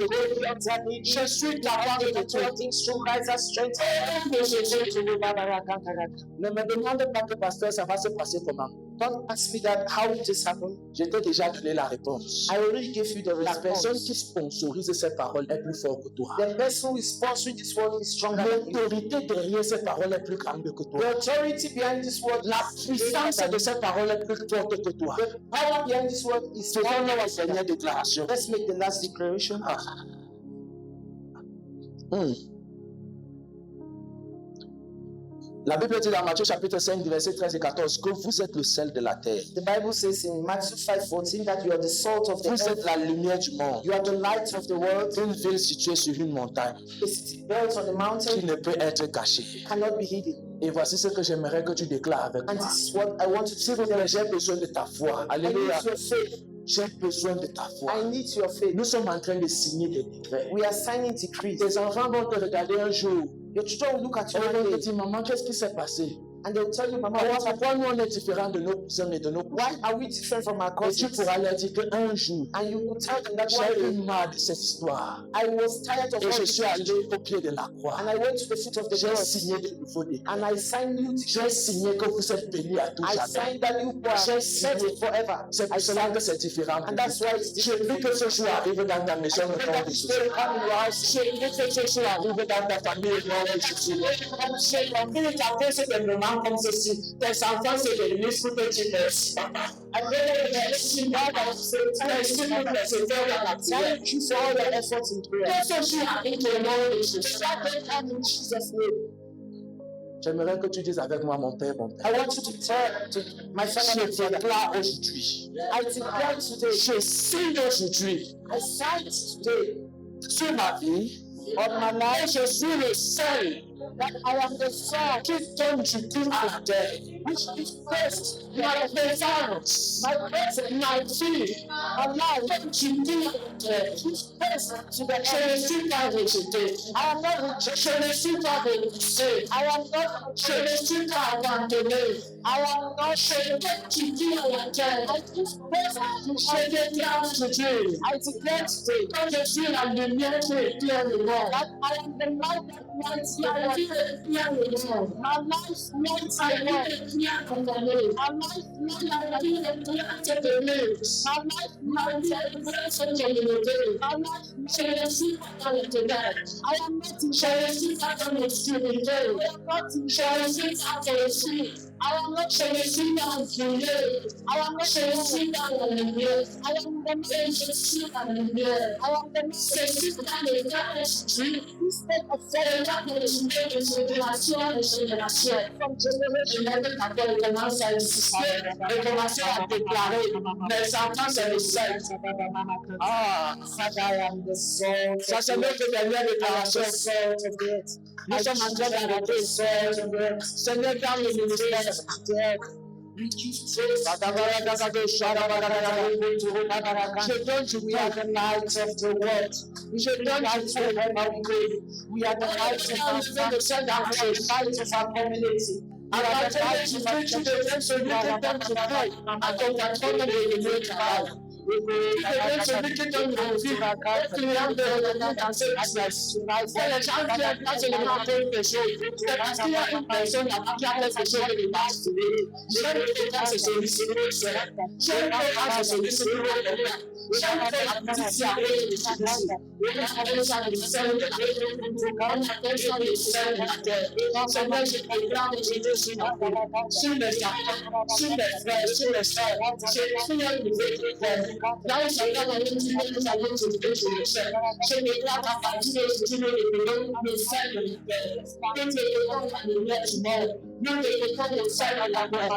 tout. Ne me demande pas que pasteur, ça va se passer comment. Don't ask me that how it is happened. Je t'ai déjà donné la réponse. I already gave you the La personne response. qui sponsorise ces paroles est plus forte que toi. The person who is sponsoring this word is stronger than you. L'autorité derrière ces paroles est plus grande que toi. The authority behind this word, La puissance de ces paroles est plus forte que toi. the power behind this word is Faisons stronger la than you. dernière déclaration. Let's make the last declaration. La Bible dit dans Matthieu chapitre 5, versets 13 et 14 que vous êtes le sel de la terre. The Bible says in Matthew 5:14 that you are the salt of the Vous êtes earth. la lumière du monde. You are the light of the world. Une ville située sur une montagne A city built on a qui mountain ne peut être cachée. cannot be hidden. Et voici ce que j'aimerais que tu déclares avec And moi. this is what I want you to S'il vous say. plaît, j'ai besoin de ta foi. I need Alléluia. your faith. J'ai besoin de ta foi. I need your faith. Nous sommes en train de signer des décrets. We are signing decrees. Tes enfants vont te regarder un jour Your children will look at et you ils vont one te day dire, maman, qu'est-ce qui s'est passé? and they will tell you, Mama, Alors, what happened? pourquoi nous on est différents de nos cousins et de nos Why cousins? are we different from our Et tu cousins? pourras leur dire qu'un jour, And you will tell them that j'ai one eu day marre de cette histoire. I was tired of Et all je this suis allé au pied de la croix. and I went to the foot of the J'ai cross signé de nouveaux décrets. and I signed new J'ai decrees. signé que vous êtes bénis à tout I jamais. signed that you J'ai were signé. set forever. C'est I pour cela signed que c'est différent. and that's why it's Je veux que ce jour arrive dans ta maison au nom de Jésus. Je veux que ce jour arrive dans ta famille au nom de Jésus. J'ai compris que ta vie, c'est des moments comme ceci. Tes enfants, c'est des ministres que tu laisses. Merci, Papa. Merci pour tes efforts dans la prière. Thank you for all the efforts in prayer. Que ce jour arrive au nom de Jésus. In Jesus' name. J'aimerais que tu dises avec moi, mon Père, mon Père. I want you to tell to my father, my Je father. déclare aujourd'hui. I declare today, Je signe aujourd'hui I signed today sur ma vie. on my life Et je suis le seul that I am the son qui donne du goût à la terre. which is first, Ma présence, my presence, ma vie, my life, donne du goût à la terre. first to the Je ne end. suis pas rejeté. I am not rejected. Je ne suis pas repoussé. I am not Je ne suis pas abandonné. I am not Je donne du goût à la terre. I give first to Je déclare aujourd'hui I declare today que je suis la lumière qui éclaire le monde. that I am the light that lights the Ah, ça c'est notre dernière déclaration. Nous sommes en train d'arrêter. Seigneur, dans le ministère. Je donne du we are the light of the world. Je donne du we are the light of our community. À partir de ce que tu deviens celui qui donne du pain à ton patron de l'État. Celui qui donne la vie, client de dans ce business. C'est les gens qui ont pas seulement fait quelque chose. C'est parce qu'il y a une personne qui a fait quelque chose de l'université. J'aime que c'est celui-ci qui est j'aime que c'est celui-ci qui est j'aime que la petite sœur est on appelle ça les sœurs de la terre. On appelle ça les sœurs de la terre. Seigneur, je proclame que je suis sur les enfants, sur les frères, sur les sœurs. Je prie un nouveau frère. Là où chacun dans le monde, nous avons ce que je le cherche. Je déclare à partir de ce qui nous dépendons, le sel de l'hiver. Nous dépendons à la lumière du monde. Nous dépendons le sel de la mer.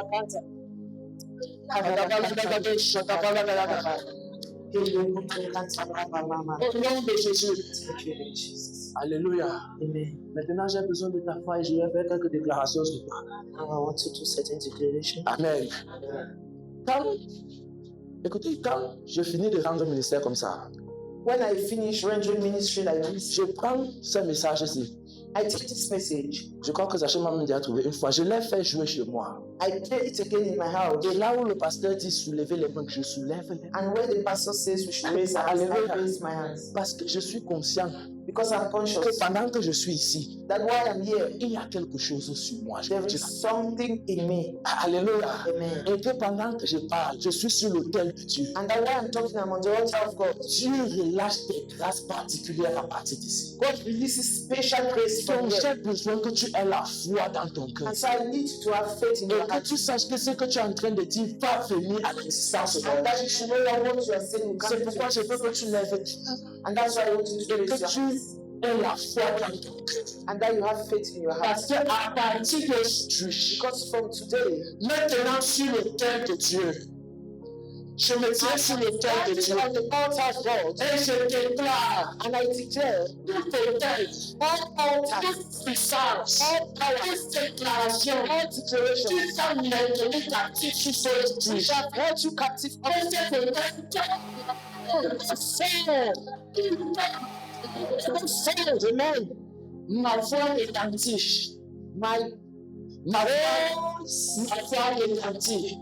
Au nom de Jésus. Alléluia. Amen. Maintenant, j'ai besoin de ta foi et je vais faire quelques déclarations sur toi. I want to do certain declaration. Amen. Écoutez, quand je finis de rendre ministère comme ça, When I finish rendering ministry like this, je prends ce message-ci. I take this message. Je crois que Zachary m'a déjà trouvé une fois. Je l'ai fait jouer chez moi. I play it again in my house. Et là où le pasteur dit soulever les mains, je soulève les mains. And when the pastor says we should raise our hands, I raise my hands. Parce que je suis conscient Because I'm conscious que pendant que je suis ici, that while I'm here, il y a quelque chose sur moi. there is something in me. Alléluia. Amen. Et que pendant que je parle, je suis sur l'autel de Dieu. And that while I'm talking, I'm on the altar of God. Dieu relâche des grâces particulières à partir d'ici. God releases special grace from Donc here. j'ai besoin que tu aies la foi dans ton cœur. And so I need to have faith in Et your que heart. tu saches que ce que tu es en train de dire va venir à l'existence. And that you should know that what you are saying will come C'est pourquoi je veux que tu lèves And that's why I want you to do et it. que tu aies la foi dans ton cœur. And that you have faith in your heart. Parce qu'à partir d'aujourd'hui, Because from today, maintenant sur l'autel de Dieu, je me tiens sur l'autel de Dieu. on the altar of God, Et je déclare and I declare tout autel, toute puissance, toute déclaration, tout ça maintenu captif sur ce Dieu. shall hold you captive. Amen. Ma foi est antique. Ma foi est antique.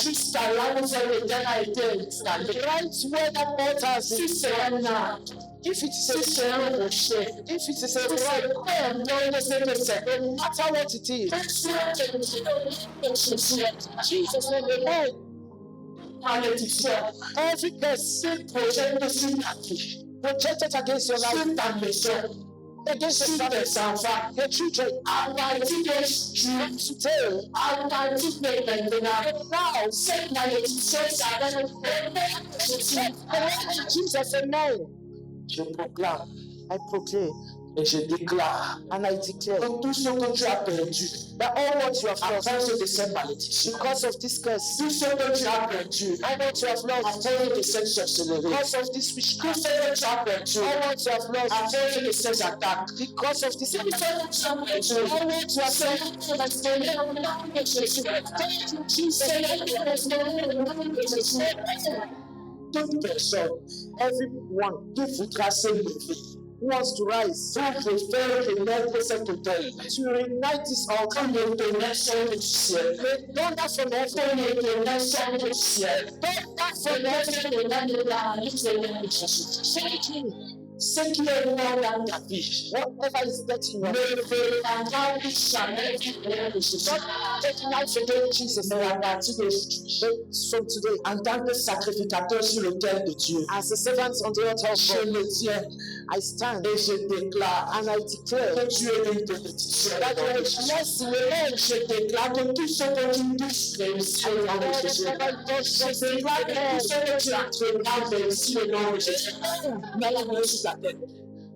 Jusqu'à là où cette éternel a été installé. Right where that altar is. Si c'est un arbre, If it is a si c'est un rocher, if it is a si c'est rock, quoi, non, je sais que c'est. no matter what it is, Jesus name, Malédiction. every curse Projet de sympathie. projected against your life, Sur ta maison. against your Sur family, tes enfants. your children, À partir d'aujourd'hui, today, à partir de maintenant, now, cette malédiction s'arrête. Jesus name, Je proclame I proclaim et je déclare and I declare que tout ce que tu as perdu that all what you have à lost cause de cette malédiction, because of this curse, tout ce que tu as perdu all what you have à lost cause de cette sorcellerie, because of this tout witchcraft, ce que tu as perdu all what you have lost à cause de ces attaques, because of this tout ce que tu as perdu all what you have toute personne, everyone qui voudra s'élever, who wants to rise pour faire renaître cet autel, to reunite this altar, comme l'éternel sonne du ciel, thunder from heaven, comme l'éternel sonne du ciel, thunder from heaven, l'éternel de la lutte de Jésus. Ce qui est mort dans ta vie, Whatever is dead in your ne life, reprendra plus jamais au nom de Jésus. take life again, Jesus. Mais à partir d'aujourd'hui, From today, en tant que sacrificateur sur l'autel de Dieu, as a servant on the altar of je God, me tiens I stand et je déclare and I declare que tu es une bénédiction. that there is blessing in the Je déclare que tout ce que tu touches réussit au nom de Jésus. Je déclare que tout ce que tu entreprends réussit au nom de Jésus. Mets la main sur ta tête.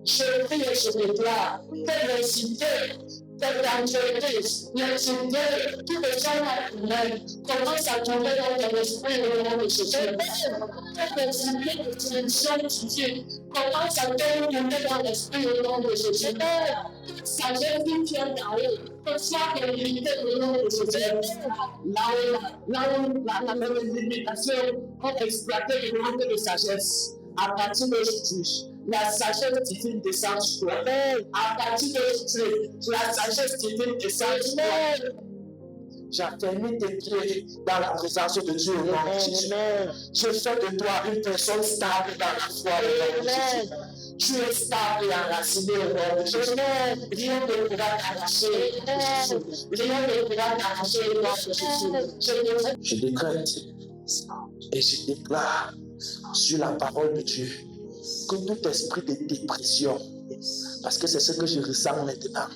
Je prie et je déclare que les cités, que l'entreprise, les cités, tous les gens humains commencent à tomber dans ton esprit au nom de Jésus. Que les cités de direction divine commencent à tomber dans l'esprit au nom de Jésus. Toute sagesse qui tient en eux, que soit réalité au nom de Jésus. Là où la limitation ont exploité le manque de sagesse, à partir d'aujourd'hui, la sagesse divine descend sur toi. À partir d'aujourd'hui, la sagesse divine descend sur toi. J'affermis tes pieds dans la présence de Dieu au nom de Jésus. Je fais de toi une personne stable dans la foi au nom de Jésus. Tu es stable et enraciné au nom de Jésus. Rien ne pourra t'arracher au nom de Jésus. Rien ne pourra t'arracher au nom de Jésus. Je décrète et je déclare sur la parole de Dieu que tout esprit de dépression, parce que c'est ce que je ressens maintenant,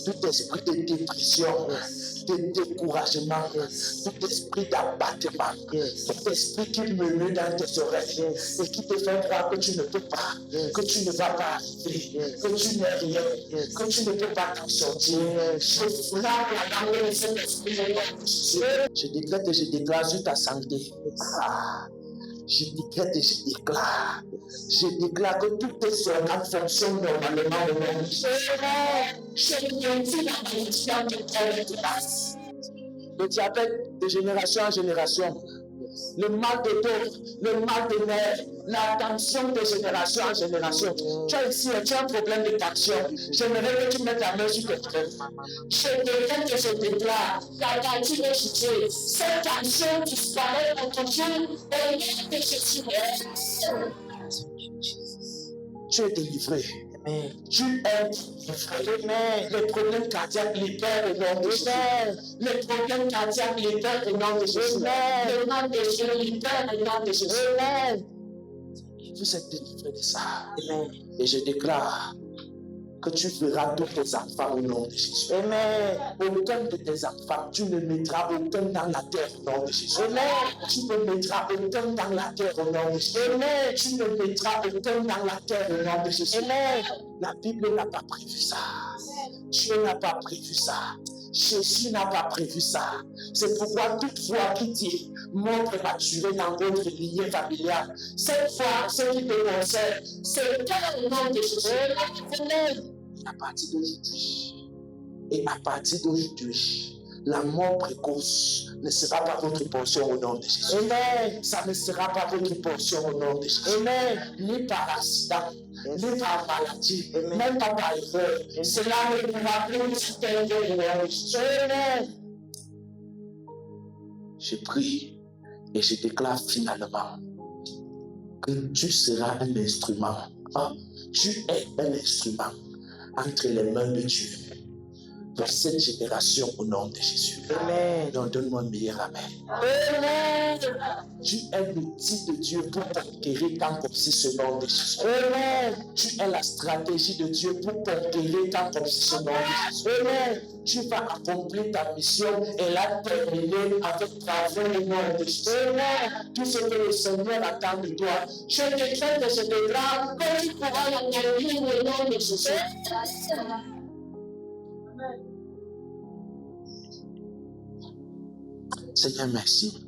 tout esprit de dépression, de découragement, tout esprit d'abattement, tout esprit qui meule dans tes oreilles et qui te fait croire que tu ne peux pas, que tu ne vas pas arriver, que tu n'es rien, que tu ne peux pas t'en sortir. Je frappe la langue de cet esprit. Je décrète et je déclare sur ta santé. Je décrète et je déclare que toutes tes organes fonctionnent normalement au nom de Jésus. Je décrète la malédiction de ton place. Le diabète de génération en génération, le mal de dos, le mal de nerfs, la tension de génération en génération. Tu as ici tu as un problème de tension. J'aimerais que tu mettes la main sur tes trèfles. Je décrète et je déclare qu'à partir d'aujourd'hui, cette tension disparaît dans ton Dieu au nom de Jésus. Tu es délivré. Amen. Tu es délivré. Amen. Les problèmes cardiaques libèrent au nom de Jésus. Les problèmes cardiaques libèrent au nom de Jésus. Le nom de Jésus libère au nom de Jésus. Amen. Vous êtes délivré de ça. Amen. Et je déclare que tu feras tous tes enfants au nom de Jésus. Amen. Aucun de tes enfants, tu ne mettras aucun dans la terre au nom de Jésus. Amen. Tu ne mettras aucun dans la terre au nom de Jésus. Amen. Tu ne mettras aucun dans la terre au nom de Jésus. Amen. La Bible n'a pas prévu ça. Dieu n'a pas prévu ça. Jésus n'a pas prévu ça. C'est pourquoi toute foi qui dit montre maturé dans votre lignée familiale, cette foi, ce qui te concerne, c'est le nom de Jésus. À partir d'aujourd'hui, et à partir d'aujourd'hui, la mort précoce ne sera pas votre portion au nom de Jésus. Amen. Ça ne sera pas votre portion au nom de Jésus. Amen. Ni par accident, ni par maladie, même pas par erreur. Cela ne pourra plus s'éteindre au nom de Jésus. Amen. Je prie et je déclare finalement que tu seras un instrument. Tu es un instrument entre les mains de Dieu pour cette génération au nom de Jésus. Amen. Donc donne-moi un meilleur amen. Amen. Tu es l'outil de Dieu pour conquérir tant comme si ce nom de Jésus. Amen. Tu es la stratégie de Dieu pour conquérir tant comme si ce nom de Jésus. Amen. Tu vas accomplir ta mission et la terminer avec travail au nom de Jésus. Amen. Tout ce que le Seigneur attend de toi, je décrète et je déclare que tu pourras l'accomplir au nom de Jésus. Seigneur, merci.